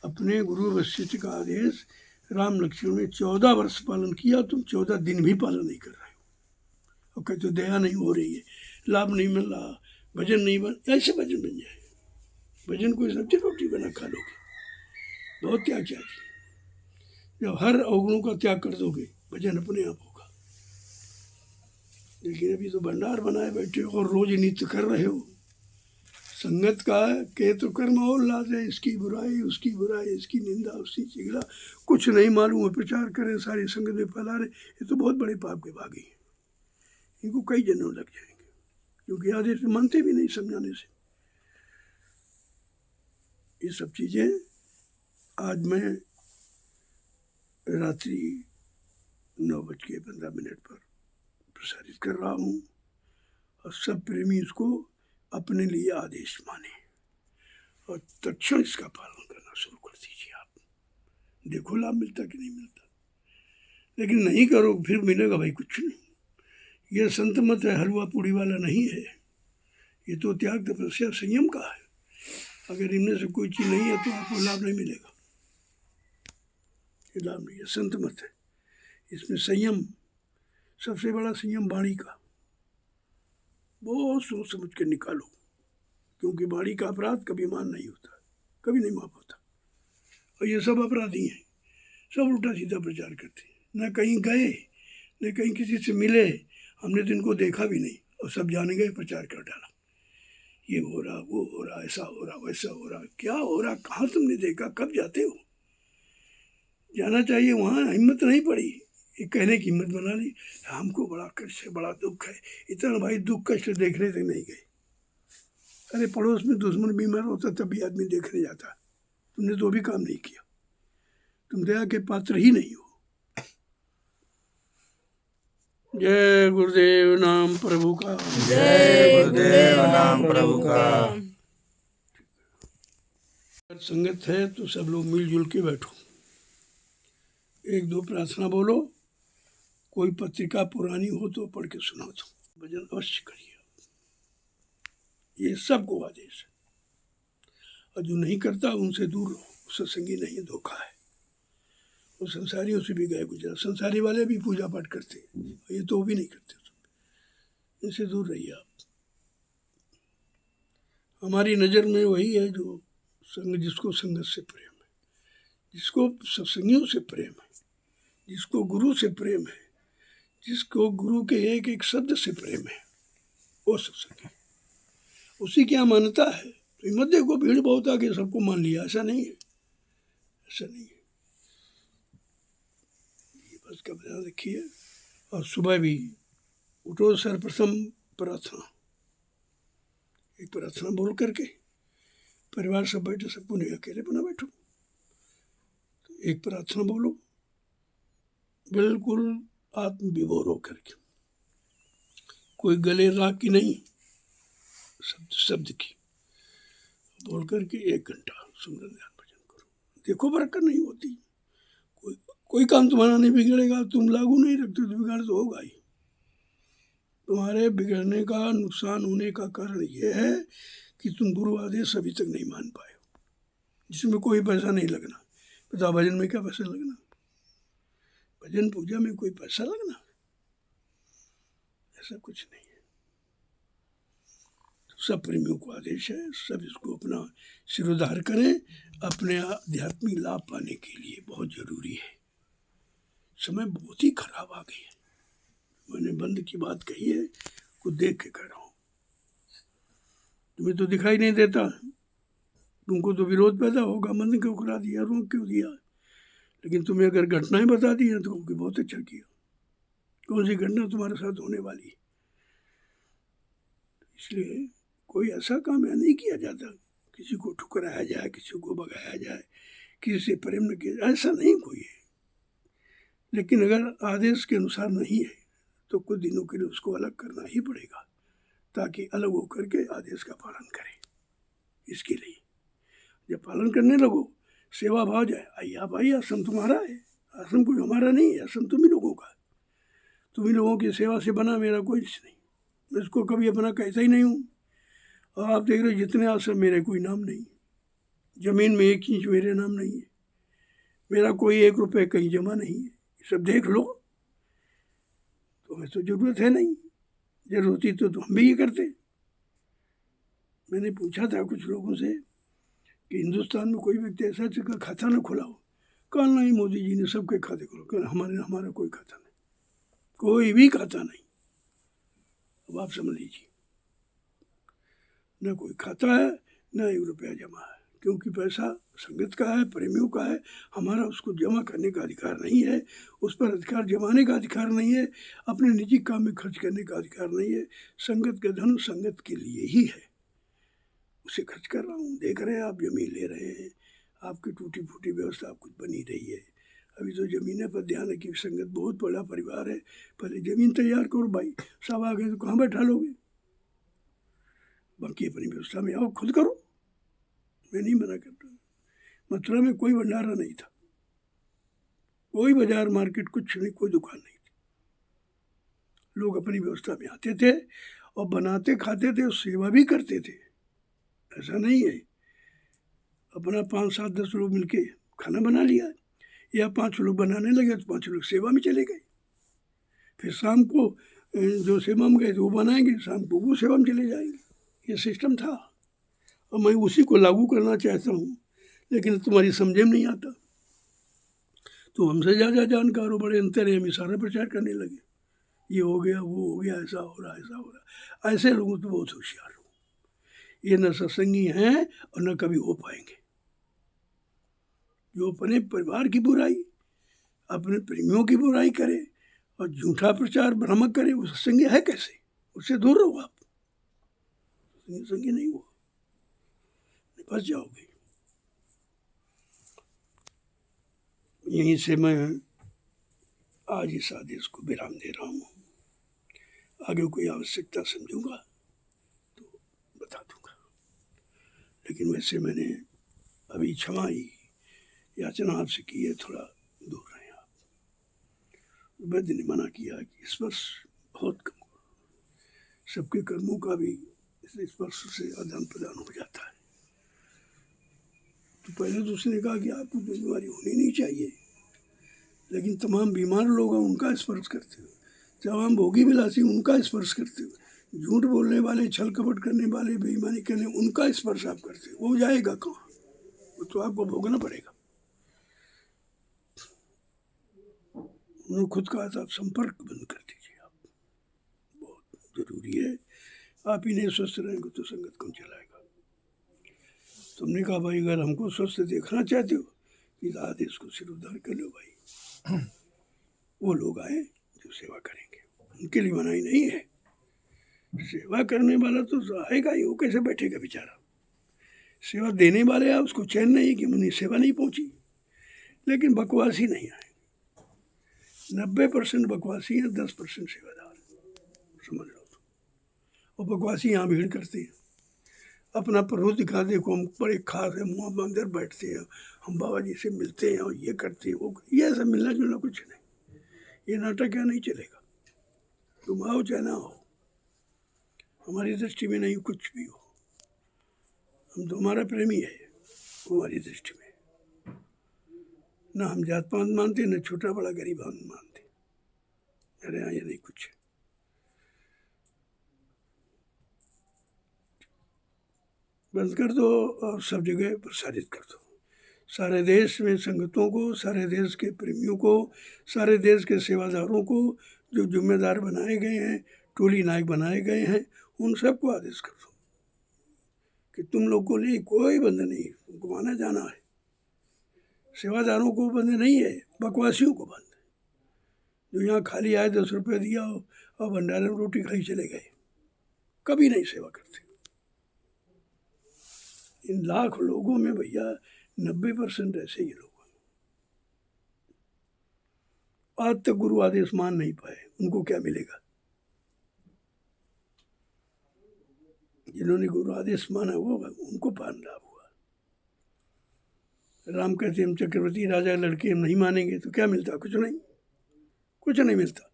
[SPEAKER 1] अपने गुरु वशिष्ठ का आदेश। राम लक्ष्मण ने 14 वर्ष पालन किया, तुम 14 दिन भी पालन नहीं कर रहे हो। और कहते हो दया नहीं हो रही है, लाभ नहीं मिल रहा, भजन नहीं बन, ऐसे भजन बन जाए। भजन कोई सब्जी रोटी बना खा लोगे, बहुत त्याग चाहिए। जब हर अवगुणों का त्याग कर दोगे, भजन अपने आप होगा। लेकिन अभी तो भंडार बनाए बैठे हो और रोज नित्य कर रहे हो। संगत का के तो कर्म और लाद है, इसकी बुराई उसकी बुराई, इसकी निंदा उसकी चिगड़ा, कुछ नहीं मालूम है, प्रचार करें सारी संगत में फैला रहे। ये तो बहुत बड़े पाप के भागी हैं, इनको कई जन्म लग जाएंगे, क्योंकि आदेश में मानते भी नहीं समझाने से। ये सब चीज़ें आज मैं रात्रि 9:15 पर प्रसारित कर रहा हूँ, और सब प्रेमी इसको अपने लिए आदेश माने और तत्क्षण इसका पालन करना शुरू कर दीजिए। आप देखो लाभ मिलता कि नहीं मिलता, लेकिन नहीं करो फिर मिलेगा भाई कुछ नहीं। ये संत मत है, हलवा पूड़ी वाला नहीं है। ये तो त्याग तपस्या संयम का है। अगर इनमें से कोई चीज़ नहीं है तो आपको लाभ नहीं मिलेगा। ये लाभ नहीं है, संत मत है। इसमें संयम, सबसे बड़ा संयम वाणी का, बहुत सोच समझ के निकालो, क्योंकि वाणी का अपराध कभी मान नहीं होता, कभी नहीं माफ होता। और ये सब अपराधी हैं, सब उल्टा सीधा प्रचार करते हैं, न कहीं गए न कहीं किसी से मिले, हमने तो इनको देखा भी नहीं, और सब जाने गए प्रचार कर डाला। ये हो रहा, वो हो रहा, ऐसा हो रहा, वैसा हो रहा। क्या हो रहा, कहाँ तुमने देखा, कब जाते हो? जाना चाहिए वहाँ, हिम्मत नहीं पड़ी, ये कहने की हिम्मत बना ली, हमको बड़ा कष्ट है, बड़ा दुख है। इतना भाई दुख कष्ट देखने तक नहीं गए। अरे पड़ोस में दुश्मन बीमार होता तब भी आदमी देखने जाता, तुमने तो भी काम नहीं किया, तुम दया के पात्र ही नहीं हो। जय गुरुदेव नाम प्रभु का।
[SPEAKER 2] जय गुरुदेव नाम प्रभु का।
[SPEAKER 1] अगर संगत है तो सब लोग मिलजुल के बैठो, 1-2 प्रार्थना बोलो, कोई पत्रिका पुरानी हो तो पढ़ के सुना दो, भजन अवश्य करिए। ये सबको आदेश है, और जो नहीं करता उनसे दूर रहो, सत्संगी नहीं, धोखा है। वो संसारियों से भी गए गुजरा, संसारी वाले भी पूजा पाठ करते, ये तो वो भी नहीं करते, इनसे दूर रहिए आप। हमारी नज़र में वही है जो जिसको संगत से प्रेम है, जिसको सत्संगियों से प्रेम है, जिसको गुरु से प्रेम है, जिसको गुरु के एक एक शब्द से प्रेम है, वो सत्संगी। उसी की मान्यता है। तो मत देखो भीड़ बहुत आके सबको मान लिया, ऐसा नहीं है, ऐसा नहीं है। ये बस का ध्यान रखिए। और सुबह भी उठो, सर्वप्रथम प्रार्थना, एक प्रार्थना बोल करके परिवार सब बैठे, सबको नहीं अकेले बना बैठो, तो एक प्रार्थना बोलो, बिल्कुल आत्मविभोर हो करके, कोई गले राग की नहीं, शब्द की बोल करके 1 घंटा सुंदर ध्यान भजन करो। देखो बरकत नहीं होती, कोई काम तुम्हारा नहीं बिगड़ेगा, तुम लागू नहीं रखते तो बिगाड़ तो होगा ही। तुम्हारे बिगड़ने का, नुकसान होने का कारण यह है कि तुम गुरु आदेश अभी तक नहीं मान पाए हो, जिसमें कोई पैसा नहीं लगना। बता भजन में क्या पैसा लगना? भजन पूजा में कोई पैसा लगना? ऐसा कुछ नहीं है। तो सब प्रेमियों को आदेश है, सब इसको अपना सिरोधार करें अपने आध्यात्मिक लाभ पाने के लिए। बहुत जरूरी है। समय बहुत ही खराब आ गई है। मैंने बंद की बात कही है, कुछ देख के कह रहा हूँ। तुम्हें तो दिखाई नहीं देता, तुमको तो विरोध पैदा होगा, मन क्यों करा दिया, रोक क्यों दिया। लेकिन तुम्हें अगर घटनाएं बता दी हैं तो बहुत अच्छा किया। कौन सी घटना तुम्हारे साथ होने वाली है। इसलिए कोई ऐसा काम यहाँ नहीं किया जाता किसी को ठुकराया जाए, किसी को भगाया जाए, किसी से प्रेम न किया जाए, ऐसा नहीं कोई है। लेकिन अगर आदेश के अनुसार नहीं है तो कुछ दिनों के लिए उसको अलग करना ही पड़ेगा, ताकि अलग होकर के आदेश का पालन करें। इसके लिए जब पालन करने लगो, सेवा भाव जाए, आइए भाई आश्रम तुम्हारा है, आश्रम कोई हमारा नहीं है, आश्रम तुम ही लोगों का। तुम ही लोगों की सेवा से बना, मेरा कोई नहीं। मैं इसको कभी अपना कहता ही नहीं हूँ। और आप देख रहे हो जितने आश्रम, मेरे कोई नाम नहीं, जमीन में 1 इंच मेरे नाम नहीं है, मेरा कोई 1 रुपये कहीं जमा नहीं है। सब देख लो। तो हमें तो जरूरत है नहीं, जरूरत होती तो हम भी ये करते। मैंने पूछा था कुछ लोगों से कि हिंदुस्तान में कोई व्यक्ति ऐसा जगह खाता ना खुला हो। कल नहीं, मोदी जी ने सबके खाते खुला। कल हमारा कोई खाता नहीं, कोई भी खाता नहीं। अब आप समझ लीजिए, न कोई खाता है, न 1 रुपया जमा है, क्योंकि पैसा संगत का है, प्रेमियों का है। हमारा उसको जमा करने का अधिकार नहीं है, उस पर अधिकार जमाने का अधिकार नहीं है, अपने निजी काम में खर्च करने का अधिकार नहीं है। संगत का धन संगत के लिए ही है, उसे खर्च कर रहा हूँ। देख रहे हैं आप जमीन ले रहे हैं, आपकी टूटी फूटी व्यवस्था कुछ बनी रही है। अभी तो ज़मीन पर ध्यान है कि संगत बहुत बड़ा परिवार है, पहले ज़मीन तैयार करो भाई। सब आ गए तो कहाँ बैठा लोगे? बाकी अपनी व्यवस्था में आओ, खुद करो। मैं नहीं मना करता। मथुरा में कोई भंडारा नहीं था, कोई बाजार मार्केट कुछ नहीं, कोई दुकान नहीं थी। लोग अपनी व्यवस्था में आते थे और बनाते खाते थे और सेवा भी करते थे। ऐसा नहीं है अपना 5, 7, 10 लोग मिलके खाना बना लिया, या 5 लोग बनाने लगे तो 5 लोग सेवा में चले गए। फिर शाम को जो सेवा में गए तो वो बनाएंगे, शाम को वो सेवा में चले जाएंगे। ये सिस्टम था और मैं उसी को लागू करना चाहता हूँ, लेकिन तुम्हारी समझे में नहीं आता। तो हमसे ज़्यादा जानकार हो, बड़े अंतर्यामी, सारा प्रचार करने लगे, ये हो गया, वो हो गया, ऐसा हो रहा, ऐसा हो रहा। ऐसे लोगों तो बहुत होशियार हो, ये न सत्संगी हैं और न कभी हो पाएंगे। जो अपने परिवार की बुराई, अपने प्रेमियों की बुराई करे और झूठा प्रचार भ्रामक करे, वो सत्संगी है कैसे? उससे दूर रहो आप, सत्संगी नहीं हो, फंस जाओगे। यहीं से मैं आज इस आदेश को विराम दे रहा हूँ। आगे कोई आवश्यकता समझूंगा तो बता दूंगा, लेकिन वैसे मैंने अभी क्षमा ही याचना आपसे की है, थोड़ा दूर रहें आप। वैद्य ने मना किया कि स्पर्श बहुत कम करो, सबके कर्मों का भी इस स्पर्श से आदान प्रदान हो जाता है। तो पहले तो उसने कहा कि आपको बीमारी होनी नहीं चाहिए, लेकिन तमाम बीमार लोग हैं उनका स्पर्श करते हो, तमाम भोगी विलासी उनका स्पर्श करते हो, झूठ बोलने वाले, छल कपट करने वाले, बेईमानी करने, उनका स्पर्श आप करते हो, वो जाएगा कहाँ? वो तो आपको भोगना पड़ेगा। उन्होंने खुद कहा था, आप संपर्क बंद कर दीजिए, आप बहुत जरूरी है। आप ही नहीं स्वस्थ रहेंगे तो संगत कौन चलाएगा? तुमने कहा भाई अगर हमको स्वस्थ देखना चाहते हो इस आदेश को सिरोधार कर लो भाई। वो लोग आए जो सेवा करेंगे, उनके लिए मनाही नहीं है। सेवा करने वाला तो आएगा ही, वो कैसे बैठेगा बेचारा? सेवा देने वाले आए, उसको चैन नहीं कि मुझे सेवा नहीं पहुंची, लेकिन बकवासी नहीं आए। 90% बकवासी है, 10% सेवादार, समझ लो। और बकवासी यहाँ भीड़ करते हैं, अपना प्रभु दिखा, देखो हम बड़े खास है, मुँह अंदर बैठते हैं, हम बाबा जी से मिलते हैं और ये करते हैं, वो ये ऐसा मिलना जुलना कुछ नहीं। ये नाटक यहाँ नहीं चलेगा। तुम आओ चाहे ना हो, हमारी दृष्टि में नहीं कुछ भी हो, हम तो हमारा प्रेमी है हमारी दृष्टि में। ना हम जात पात मानते, न छोटा बड़ा गरीब हम मानते। अरे यहाँ ये नहीं कुछ। बंद कर दो और सब जगह प्रसारित कर दो। सारे देश में संगतों को, सारे देश के प्रेमियों को, सारे देश के सेवादारों को, जो जिम्मेदार बनाए गए हैं, टोली नायक बनाए गए हैं, उन सबको आदेश कर दो कि तुम लोग को लिए कोई बंद नहीं, तुमको माना जाना है। सेवादारों को बंद नहीं है, बकवासियों को बंद है। जो यहाँ खाली आए 10 रुपये दिया और भंडारे में रोटी खाई चले गए, कभी नहीं सेवा करते। इन लाख लोगों में भैया 90% ऐसे ही लोग हैं। आज तक गुरु आदेश मान नहीं पाए, उनको क्या मिलेगा? जिन्होंने गुरु आदेश माना वो उनको पान लाभ हुआ। राम कहते हम चक्रवर्ती राजा लड़के हम नहीं मानेंगे तो क्या मिलता? कुछ नहीं, कुछ नहीं मिलता।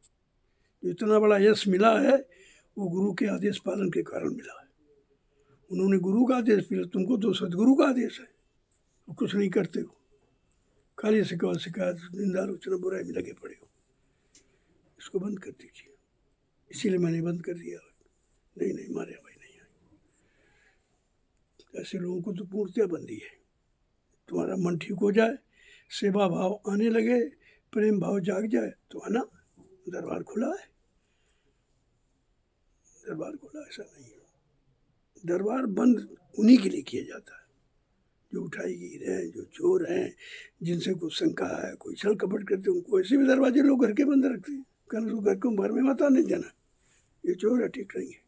[SPEAKER 1] जो इतना बड़ा यश मिला है वो गुरु के आदेश पालन के कारण मिला है। उन्होंने गुरु का आदेश मिला, तुमको तो सदगुरु का आदेश है, वो कुछ नहीं करते हो, खाली शिकायत निंदा आलोचना बुराई में लगे पड़े हो। इसको बंद कर दीजिए। इसीलिए मैंने बंद कर दिया। नहीं नहीं मारे भाई नहीं आए। ऐसे लोगों को तो पूर्णतया बंदी है। तुम्हारा मन ठीक हो जाए, सेवा भाव आने लगे, प्रेम भाव जाग जाए तो आना, दरबार खुला है। दरबार खुला ऐसा नहीं है। दरबार बंद उन्हीं के लिए किया जाता है जो उठाईगीर हैं, जो चोर हैं, जिनसे कुछ शंका है, कोई छल कपट करते, उनको ऐसे भी दरवाजे लोग घर के बंद रखते हैं। कहना तो घर को भर में मत आने जाना, ये चोर है, ठीक नहीं है।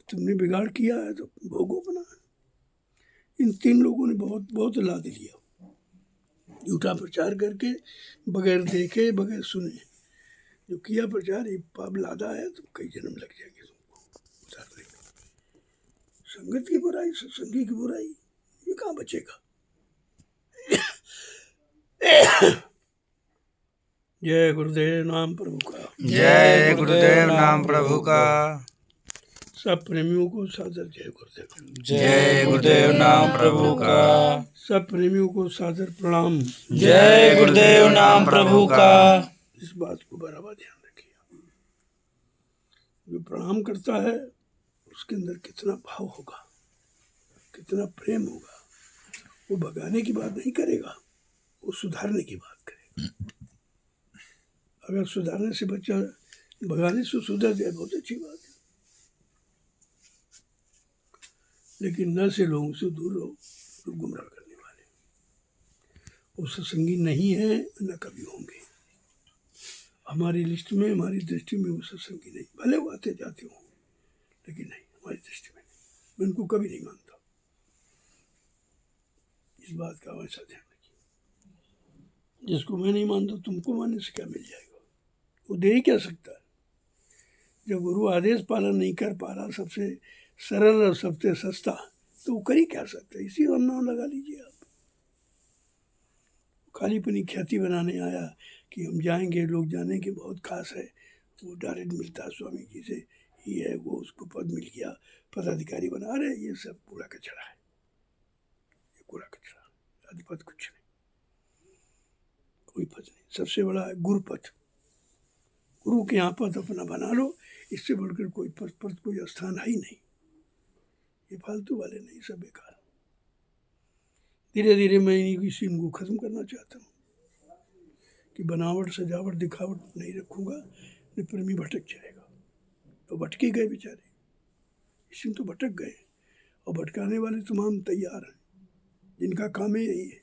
[SPEAKER 1] तुमने बिगाड़ किया है तो भोगो बना। इन 3 लोगों ने बहुत बहुत लाद लिया, झूठा प्रचार करके, बगैर देखे बगैर सुने जो किया प्रचार। ये पाप लादा है तो कई जन्म लग जाएंगे तुमको उतारने में। संगत की बुराई, सत्संगी की बुराई, ये कहाँ बचेगा? जय गुरुदेव नाम प्रभु का।
[SPEAKER 2] जय गुरुदेव नाम प्रभु का।
[SPEAKER 1] सब प्रेमियों को सादर जय गुरुदेव।
[SPEAKER 2] जय गुरुदेव नाम प्रभु का।
[SPEAKER 1] सब प्रेमियों को सादर प्रणाम।
[SPEAKER 2] जय गुरुदेव नाम प्रभु का।
[SPEAKER 1] इस बात को बराबर ध्यान रखिए। जो प्रणाम करता है उसके अंदर कितना भाव होगा, कितना प्रेम होगा। वो भगाने की बात नहीं करेगा, वो सुधारने की बात करेगा। अगर सुधारने से बच्चा भगाने से सुधर जाए बहुत अच्छी बात है। लेकिन न से लोगों से दूर रहो तो गुमराह करने वाले। वो सत्संगी नहीं है, न कभी होंगे। हमारी लिस्ट में, हमारी दृष्टि में वो सत्संगी नहीं। भले वो आते जाते हों, लेकिन नहीं, हमारी दृष्टि में नहीं। मैं उनको कभी नहीं मानता। इस बात का हमेशा ध्यान रखिए। जिसको मैं नहीं मानता, तुमको मानने से क्या मिल जाएगा? वो दे ही क्या सकता है? जब गुरु आदेश पालन नहीं कर पा रहा, सबसे सरल और सबसे सस्ता, तो वो कर ही क्या सकता है? इसी का नाम लगा लीजिए आप। खाली अपनी ख्याति बनाने आया कि हम जाएंगे, लोग जाने के बहुत खास है, वो डायरेक्ट मिलता है स्वामी जी से, ये है वो, उसको पद मिल गया, पदाधिकारी बना रहे। ये सब पूरा कचरा है, ये पूरा कचरा। अधिपद कुछ नहीं, कोई पद नहीं। सबसे बड़ा है गुरु पद। गुरु के यहाँ पद अपना बना लो, इससे बढ़कर कोई पद पर कोई स्थान है ही नहीं। ये फालतू वाले नहीं, सब बेकार। धीरे धीरे मैं इन्हीं को ख़त्म करना चाहता हूँ कि बनावट, सजावट, दिखावट नहीं रखूँगा, नहीं प्रेमी भटक जाएगा। तो भटके गए बेचारे, इसी में तो भटक गए। और भटकाने वाले तमाम तैयार हैं, जिनका काम ही यही है,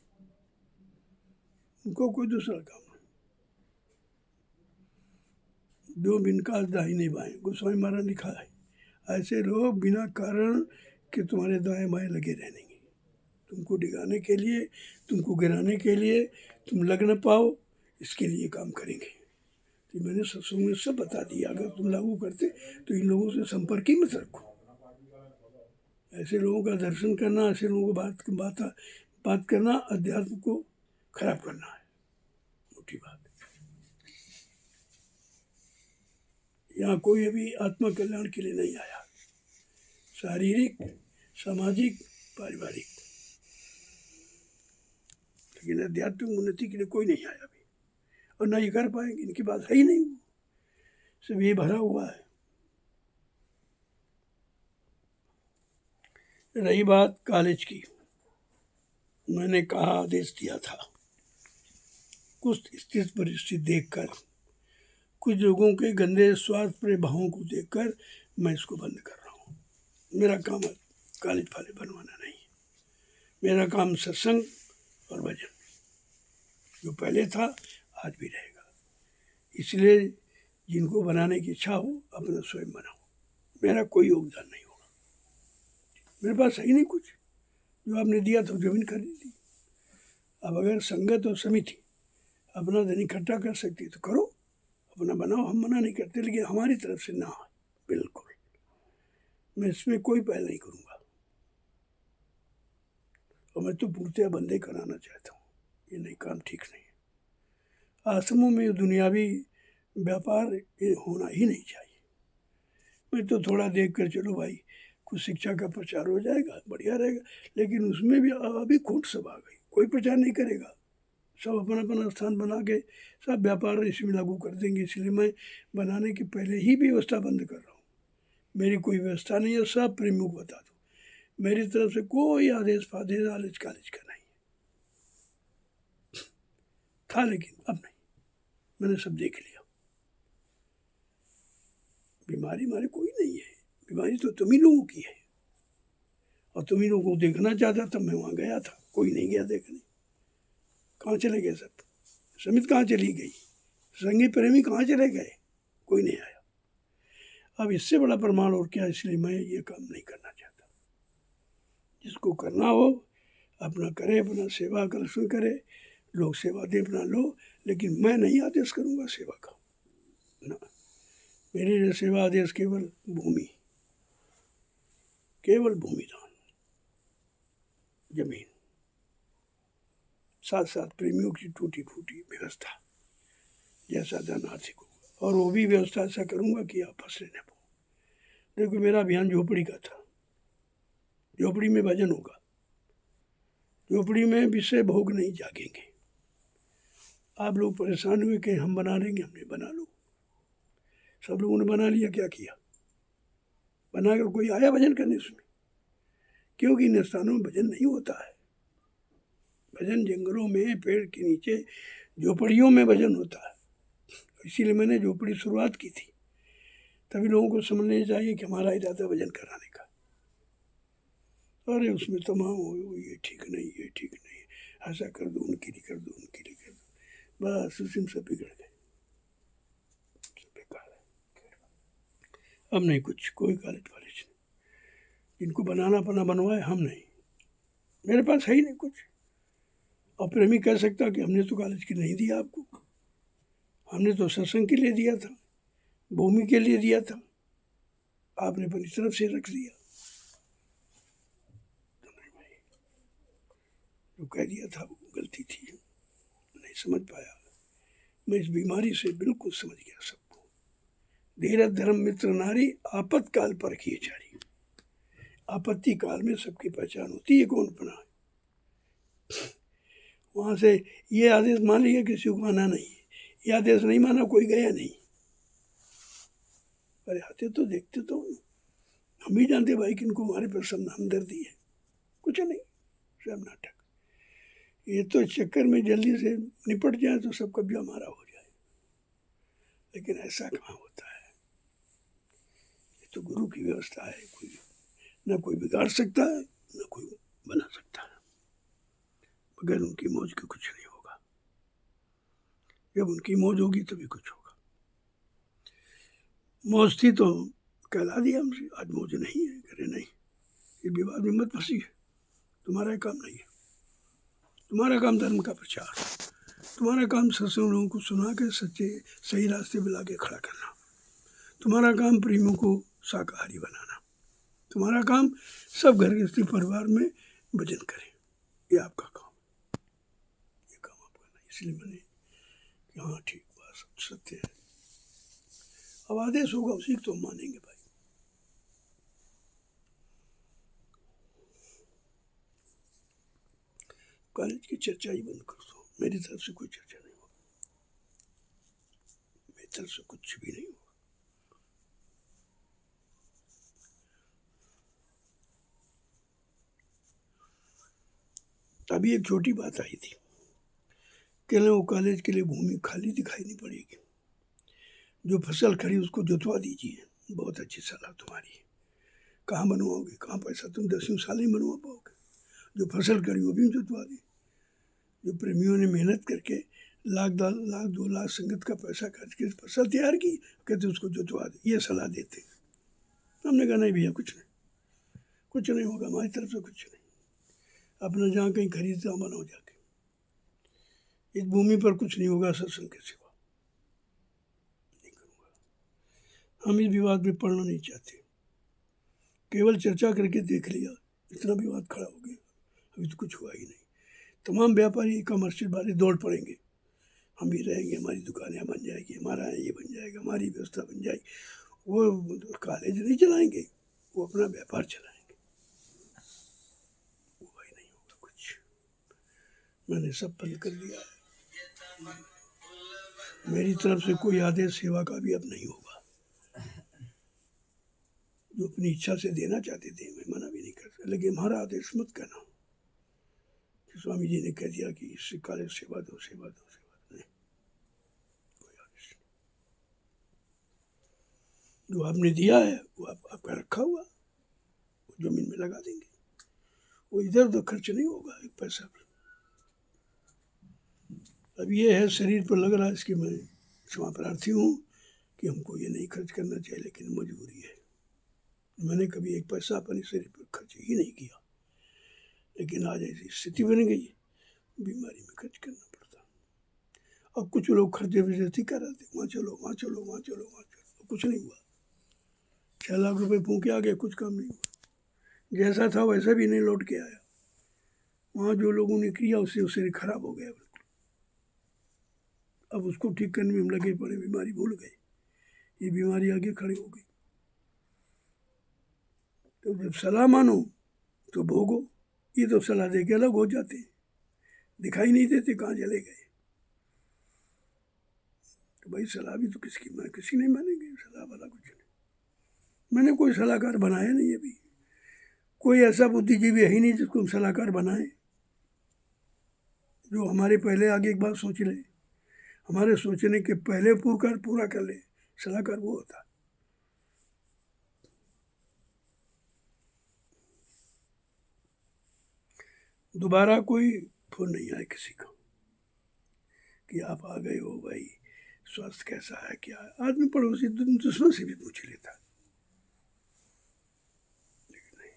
[SPEAKER 1] उनको कोई दूसरा काम नहीं। दो बिन का दाहिने बाएं, गोस्वामी महाराज लिखा है। ऐसे लोग बिना कारण के तुम्हारे दाएं बाएं लगे रहेंगे, तुमको डिगाने के लिए, तुमको गिराने के लिए। तुम लग न पाओ, इसके लिए काम करेंगे। तो मैंने सत्संग में सब बता दिया। अगर तुम लागू करते तो इन लोगों से संपर्क ही मत रखो। ऐसे लोगों का दर्शन करना, ऐसे लोगों को बात करना अध्यात्म को खराब करना है, मोटी बात। यहाँ कोई अभी आत्मा कल्याण के लिए नहीं आया, शारीरिक, सामाजिक, पारिवारिक, लेकिन आध्यात्मिक उन्नति के लिए कोई नहीं आया अभी, और ना ये कर पाएंगे, इनकी बात है ही नहीं, सिर्फ ये भरा हुआ है। रही बात कॉलेज की, मैंने कहा, आदेश दिया था, कुछ स्थिति परिस्थिति देखकर, कुछ लोगों के गंदे स्वार्थप्रिय भावों को देखकर मैं इसको बंद कर रहा हूँ। मेरा काम कॉलेज फाले बनवाना नहीं, मेरा काम सत्संग और भजन, जो पहले था आज भी रहेगा। इसलिए जिनको बनाने की इच्छा हो अपना स्वयं बनाओ, मेरा कोई योगदान नहीं होगा। मेरे पास है ही नहीं कुछ, जो आपने दिया था जमीन खरीद ली। अब अगर संगत और समिति अपना धन इकट्ठा कर सकती तो करो, अपना बनाओ, हम मना नहीं करते, लेकिन हमारी तरफ से ना है, बिल्कुल। मैं इसमें कोई पहल नहीं करूँगा, और मैं तो पूर्तियाँ बंदे कराना चाहता हूँ। ये नहीं, काम ठीक नहीं है। आश्रमों में दुनियावी व्यापार ये होना ही नहीं चाहिए। मैं तो थोड़ा देख कर चलो भाई, कुछ शिक्षा का प्रचार हो जाएगा, बढ़िया रहेगा, लेकिन उसमें भी अभी खोट सब आ गई, कोई प्रचार नहीं करेगा, सब अपना अपना स्थान बना के सब व्यापार इसमें लागू कर देंगे। इसलिए मैं बनाने के पहले ही व्यवस्था बंद कर रहा हूँ। मेरी कोई व्यवस्था नहीं है, सब प्रेमियों को बता दो, मेरी तरफ से कोई आदेश फादेश आलेज कालेज का नहीं था, लेकिन अब नहीं, मैंने सब देख लिया। बीमारी हमारे कोई नहीं है, बीमारी तो तुम ही लोगों की है, और तुम ही लोगों को देखना चाहता था, मैं वहाँ गया था, कोई नहीं गया देखने। कहाँ चले गए सब? समित कहाँ चली गई? संगी प्रेमी कहाँ चले गए? कोई नहीं आया। अब इससे बड़ा प्रमाण और क्या, इसलिए मैं ये काम नहीं करना चाहता। जिसको करना हो अपना करे, अपना सेवा कलेक्शन करे, लोग सेवा दे अपना लो, लेकिन मैं नहीं आदेश करूँगा सेवा का ना। मेरे लिए सेवा आदेश केवल भूमि, केवल भूमिदान, जमीन, साथ साथ प्रेमियों की टूटी फूटी व्यवस्था, जैसा धन आर्थिक होगा, और वो भी व्यवस्था ऐसा करूँगा कि आप फंसले न पाओ। देखो, मेरा अभियान झोपड़ी का था, झोपड़ी में भजन होगा, झोपड़ी में विषय भोग नहीं जागेंगे। आप लोग परेशान हुए कि हम बना लेंगे, हमने बना लो, सब लोगों ने बना लिया, क्या किया? बनाकर कोई आया भजन करने उसमें? क्योंकि इन स्थानों में भजन नहीं होता है। भजन जंगलों में, पेड़ के नीचे, झोपड़ियों में भजन होता है। इसीलिए मैंने झोपड़ी शुरुआत की थी, तभी लोगों को समझना चाहिए कि हमारा इरादा भजन कराने का। अरे उसमें तमाम हो, ये ठीक नहीं, ये ठीक नहीं, ऐसा कर दो, उनके लिए कर दो, उनके लिए कर दो, बस उसी में सब बिगड़ गए, सब बेकार है। अब नहीं कुछ, कोई कॉलेज वालेज नहीं, इनको बनाना अपना बनवाए, हम नहीं, मेरे पास है ही नहीं कुछ। और प्रेमी कह सकता कि हमने तो कॉलेज की नहीं दिया आपको, हमने तो सत्संग के लिए दिया था, भूमि के लिए दिया था, आपने अपनी तरफ से रख दिया। तो नहीं भाई, जो कह दिया था वो गलती थी, नहीं समझ पाया। मैं इस बीमारी से बिल्कुल समझ गया सबको। धीरज धर्म मित्र नारी, आपातकाल पर किए जारी। आपत्ति काल में सबकी पहचान होती है कौन बना है। वहाँ से ये आदेश मान लिया, किसी को माना नहीं, ये आदेश नहीं माना, कोई गया नहीं। अरे आते तो देखते तो हम ही जानते भाई कि इनको हमारे पर सब हमदर्दी है, कुछ नहीं, सब नाटक। ये तो चक्कर में जल्दी से निपट जाए तो सब कब्जा हमारा हो जाए, लेकिन ऐसा कहाँ होता है। ये तो गुरु की व्यवस्था है, कोई ना कोई बिगाड़ सकता है, ना कोई बना सकता है। बगैर उनकी मौज के कुछ नहीं होगा, जब उनकी मौज होगी तभी कुछ होगा। मौज थी तो कहला दिया हमसे, आज मौज नहीं है, करे नहीं, ये विवाद में मत फंसी है, तुम्हारा काम नहीं है। तुम्हारा काम धर्म का प्रचार, तुम्हारा काम सत्संग लोगों को सुना के सच्चे सही रास्ते पे लाके खड़ा करना, तुम्हारा काम प्रेमियों को शाकाहारी बनाना, तुम्हारा काम सब घर गृहस्थी परिवार में भजन करें, ये आपका काम, ये काम आप करना। इसलिए मैंने कि हाँ ठीक, बात सत्य है, अब आदेश होगा उसी को तो हम मानेंगे भाई। कॉलेज की चर्चा ही बंद कर दो। मेरी तरफ से कोई चर्चा नहीं होगी, मेरी तरफ से कुछ भी नहीं होगा। अभी एक छोटी बात आई थी, कह रहे वो कॉलेज के लिए भूमि खाली दिखाई नहीं पड़ेगी, जो फसल खड़ी उसको जुतवा दीजिए। बहुत अच्छी सलाह तुम्हारी है। कहाँ बनवाओगे, कहाँ पैसा, तुम 10वीं साल ही बनवा पाओगे। जो फसल खड़ी वो भी जुतवा दी। जो प्रेमियों ने मेहनत करके लाख 2 लाख संगत का पैसा खर्च के फसल तैयार की, कहते उसको जुतवा दे, ये सलाह देते। हमने कहा नहीं भैया, कुछ नहीं होगा, हमारी तरफ से कुछ नहीं। अपना जहाँ कहीं खरीदता बनाओ जाके, इस भूमि पर कुछ नहीं होगा सत्संग के सिवा। नहीं करूँगा। हम इस विवाद में पड़ना नहीं चाहते, केवल चर्चा करके देख लिया, इतना विवाद खड़ा हो गया, अभी तो कुछ हुआ ही नहीं। तमाम व्यापारी कमर्शियल वाले दौड़ पड़ेंगे, हम भी रहेंगे, हमारी दुकानें बन जाएगी, हमारा ये बन जाएगा, हमारी व्यवस्था बन जाएगी। वो कॉलेज नहीं चलाएंगे, वो अपना व्यापार चलाएंगे। वो भाई नहीं होगा कुछ। मैंने सब बंद कर दिया है। मेरी तरफ से कोई आदेश सेवा का भी अब नहीं होगा। जो अपनी इच्छा से देना चाहते थे, मैं मना भी नहीं करता, लेकिन हमारा आदेश मत करना। स्वामी जी ने कह दिया कि इससे कॉलेज सेवा दो, सेवा दो, नहीं, कोई आदेश नहीं। जो आपने दिया है वो आपका रखा हुआ, वो जमीन में लगा देंगे, वो इधर उधर खर्च नहीं होगा एक पैसा भी। अब ये है शरीर पर लग रहा है, इसकी मैं क्षमा प्रार्थी हूँ कि हमको ये नहीं खर्च करना चाहिए, लेकिन मजबूरी है। मैंने कभी एक पैसा अपने शरीर पर खर्च ही नहीं किया, लेकिन आज ऐसी स्थिति बन गई, बीमारी में खर्च करना पड़ता। अब कुछ लोग खर्चे विजयती कर रहे थे, वहाँ चलो, वहाँ चलो, वहाँ चलो, वहाँ चलो, कुछ नहीं हुआ। 6 लाख रुपए फूंके आ गए, कुछ काम नहीं हुआ। जैसा था वैसा भी नहीं लौट के आया। वहाँ जो लोगों ने किया उससे वो शरीर खराब हो गया बिल्कुल। अब उसको ठीक करने में हम लगे पड़े, बीमारी भूल गए, ये बीमारी आगे खड़ी हो गई। तो जब सलाह मानो तो भोगो। ये तो सलाह दे के अलग हो जाते, दिखाई नहीं देते कहाँ चले गए। तो भाई सलाह भी तो किसी नहीं मानेंगे, सलाह वाला कुछ नहीं। मैंने कोई सलाहकार बनाया नहीं अभी, कोई ऐसा बुद्धिजीवी है ही नहीं जिसको हम सलाहकार बनाए, जो हमारे पहले आगे एक बात सोच ले, हमारे सोचने के पहले पूरा कर ले। सलाहकार वो होता। दोबारा कोई फोन नहीं आया किसी का कि आप आ गए हो, भाई स्वास्थ्य कैसा है, क्या है। आदमी पड़ोसी दुश्मन से भी पूछ लेता, लेकिन नहीं,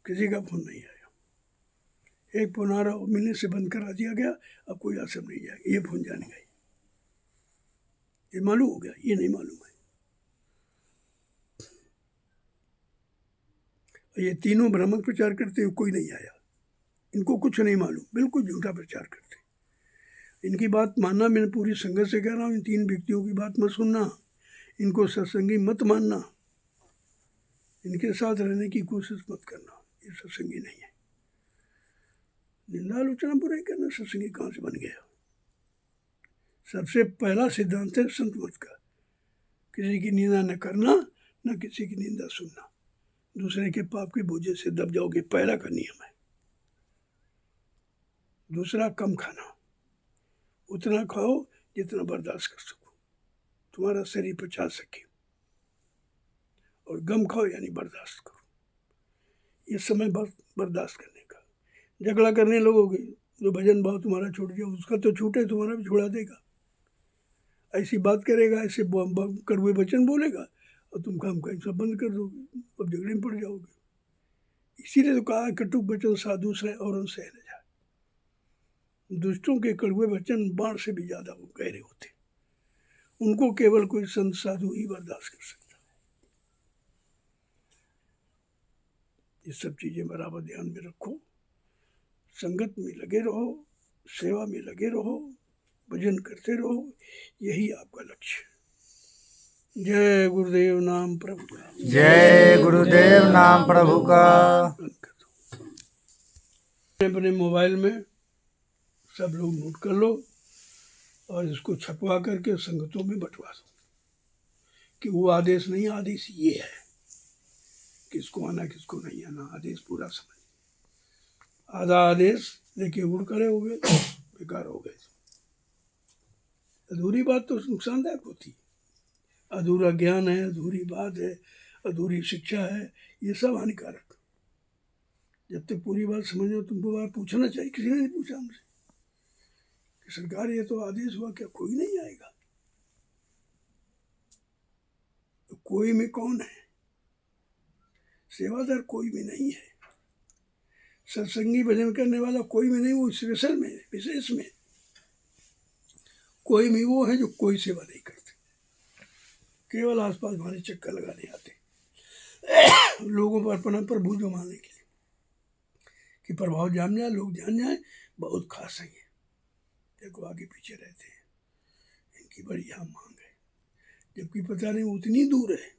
[SPEAKER 1] किसी का फोन नहीं आया। एक फोन आ रहा, मिलने से बंद करा दिया गया, अब कोई आश्रम नहीं जाएगा। ये फोन जाने गए, ये मालूम हो गया, ये नहीं मालूम है। ये तीनों भ्रामक प्रचार करते हुए कोई नहीं आया, इनको कुछ नहीं मालूम, बिल्कुल झूठा प्रचार करते। इनकी बात मानना, मैं पूरी संगत से कह रहा हूँ, इन 3 व्यक्तियों की बात मत सुनना, इनको सत्संगी मत मानना, इनके साथ रहने की कोशिश मत करना, ये सत्संगी नहीं है। निंदा आलोचना बुराई करना सत्संगी कहाँ से बन गया। सबसे पहला सिद्धांत है संत मत का, किसी की निंदा न करना, न किसी की निंदा सुनना। दूसरे के पाप के बोझे से दब जाओगे, पहला का नियम है। दूसरा, कम खाना, उतना खाओ जितना बर्दाश्त कर सको, तुम्हारा शरीर पचा सके, और गम खाओ यानी बर्दाश्त करो। ये समय बर्दाश्त करने का। झगड़ा करने लगोगे, जो भजन भाव तुम्हारा छूट गया उसका तो छूटे, तुम्हारा भी छुड़ा देगा। ऐसी बात करेगा, ऐसे कड़वे वचन बोलेगा, और तुम काम कहीं सब बंद कर दोगे, अब झगड़े में पड़ जाओगे। इसीलिए तो कहा, कटुक वचन साधु सह और सह न जाए। दुष्टों के कड़वे वचन बाण से भी ज्यादा वो गहरे होते, उनको केवल कोई संत साधु ही बर्दाश्त कर सकता है। ये सब चीजें बराबर ध्यान में रखो, संगत में लगे रहो, सेवा में लगे रहो, भजन करते रहो, यही आपका लक्ष्य। जय गुरुदेव नाम प्रभु का।
[SPEAKER 2] जय गुरुदेव नाम प्रभु का।
[SPEAKER 1] अपने मोबाइल में सब लोग नोट कर लो और इसको छपवा करके संगतों में बंटवा दो कि वो आदेश नहीं, आदेश ये है, किसको आना किसको नहीं आना, आदेश पूरा समझ। आधा आदेश लेके उड़ खड़े हो गए, बेकार हो गए। अधूरी बात तो नुकसानदायक होती है। अधूरा ज्ञान है, अधूरी बात है, अधूरी शिक्षा है, ये सब हानिकारक। जब तक पूरी बात समझो तुमको बात पूछना चाहिए। किसी ने नहीं पूछा हमसे कि सरकार ये तो आदेश हुआ, क्या कोई नहीं आएगा? तो कोई में कौन है? सेवादार कोई भी नहीं है, सत्संगी भजन करने वाला कोई भी नहीं, वो स्पेशल में विशेष में कोई भी वो है जो कोई सेवा नहीं करते, केवल आसपास हमारे चक्कर लगाने आते लोगों पर अपना प्रभु जमाने के लिए, कि प्रभाव जान जाए, लोग जान जाए बहुत खास है ये, देखो आगे पीछे रहते हैं, इनकी बड़ी यहाँ मांग है, जबकि पता नहीं उतनी दूर है।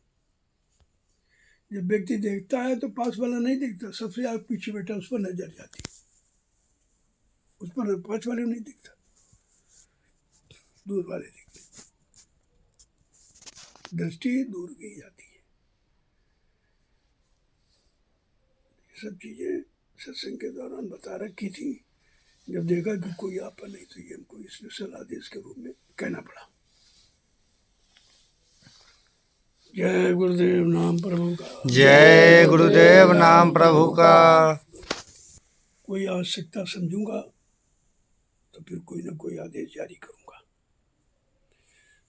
[SPEAKER 1] जब व्यक्ति देखता है तो पास वाला नहीं देखता, सबसे आगे पीछे बैठा उस पर नजर जाती है, उस पर पास वाले नहीं दिखता, दूर वाले दिखते, दृष्टि दूर की जाती है। ये सब चीजें सत्संग के दौरान बता रखी थी। जब देखा कि कोई आपा नहीं तो ये हमको स्पेशल आदेश के रूप में कहना पड़ा। जय गुरुदेव नाम प्रभु का।
[SPEAKER 2] जय गुरुदेव नाम प्रभु का।
[SPEAKER 1] कोई आवश्यकता समझूंगा तो फिर कोई ना कोई आदेश जारी करूंगा।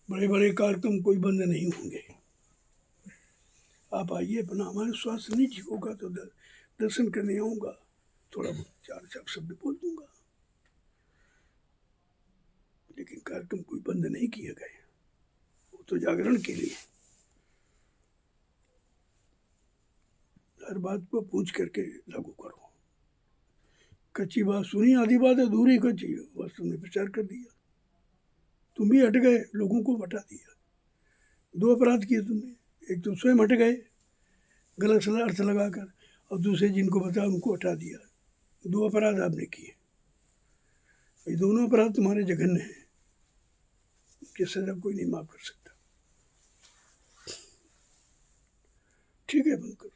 [SPEAKER 1] बड़े बड़े कार्यक्रम कोई बंद नहीं होंगे। आप आइए, अपना हमारे स्वास्थ्य नहीं ठीक होगा तो दर्शन करने आऊँगा, थोड़ा बहुत चार शब्द बोल दूंगा, लेकिन कार्यक्रम कोई बंद नहीं किए गए, वो तो जागरण के लिए। हर बात को पूछ करके लागू करो। कच्ची बात सुनी, आधी बात अधूरी कच्ची, बस तुमने प्रचार कर दिया, तुम भी हट गए, लोगों को हटा दिया। दो अपराध किए तुमने, एक तो स्वयं हट गए गलत अर्थ लगाकर, और दूसरे जिनको बताया उनको हटा दिया। दो अपराध आपने किए, ये दोनों अपराध तुम्हारे जघन्य हैं, कि सजा कोई नहीं माफ कर सकता। ठीक है, बंद करो।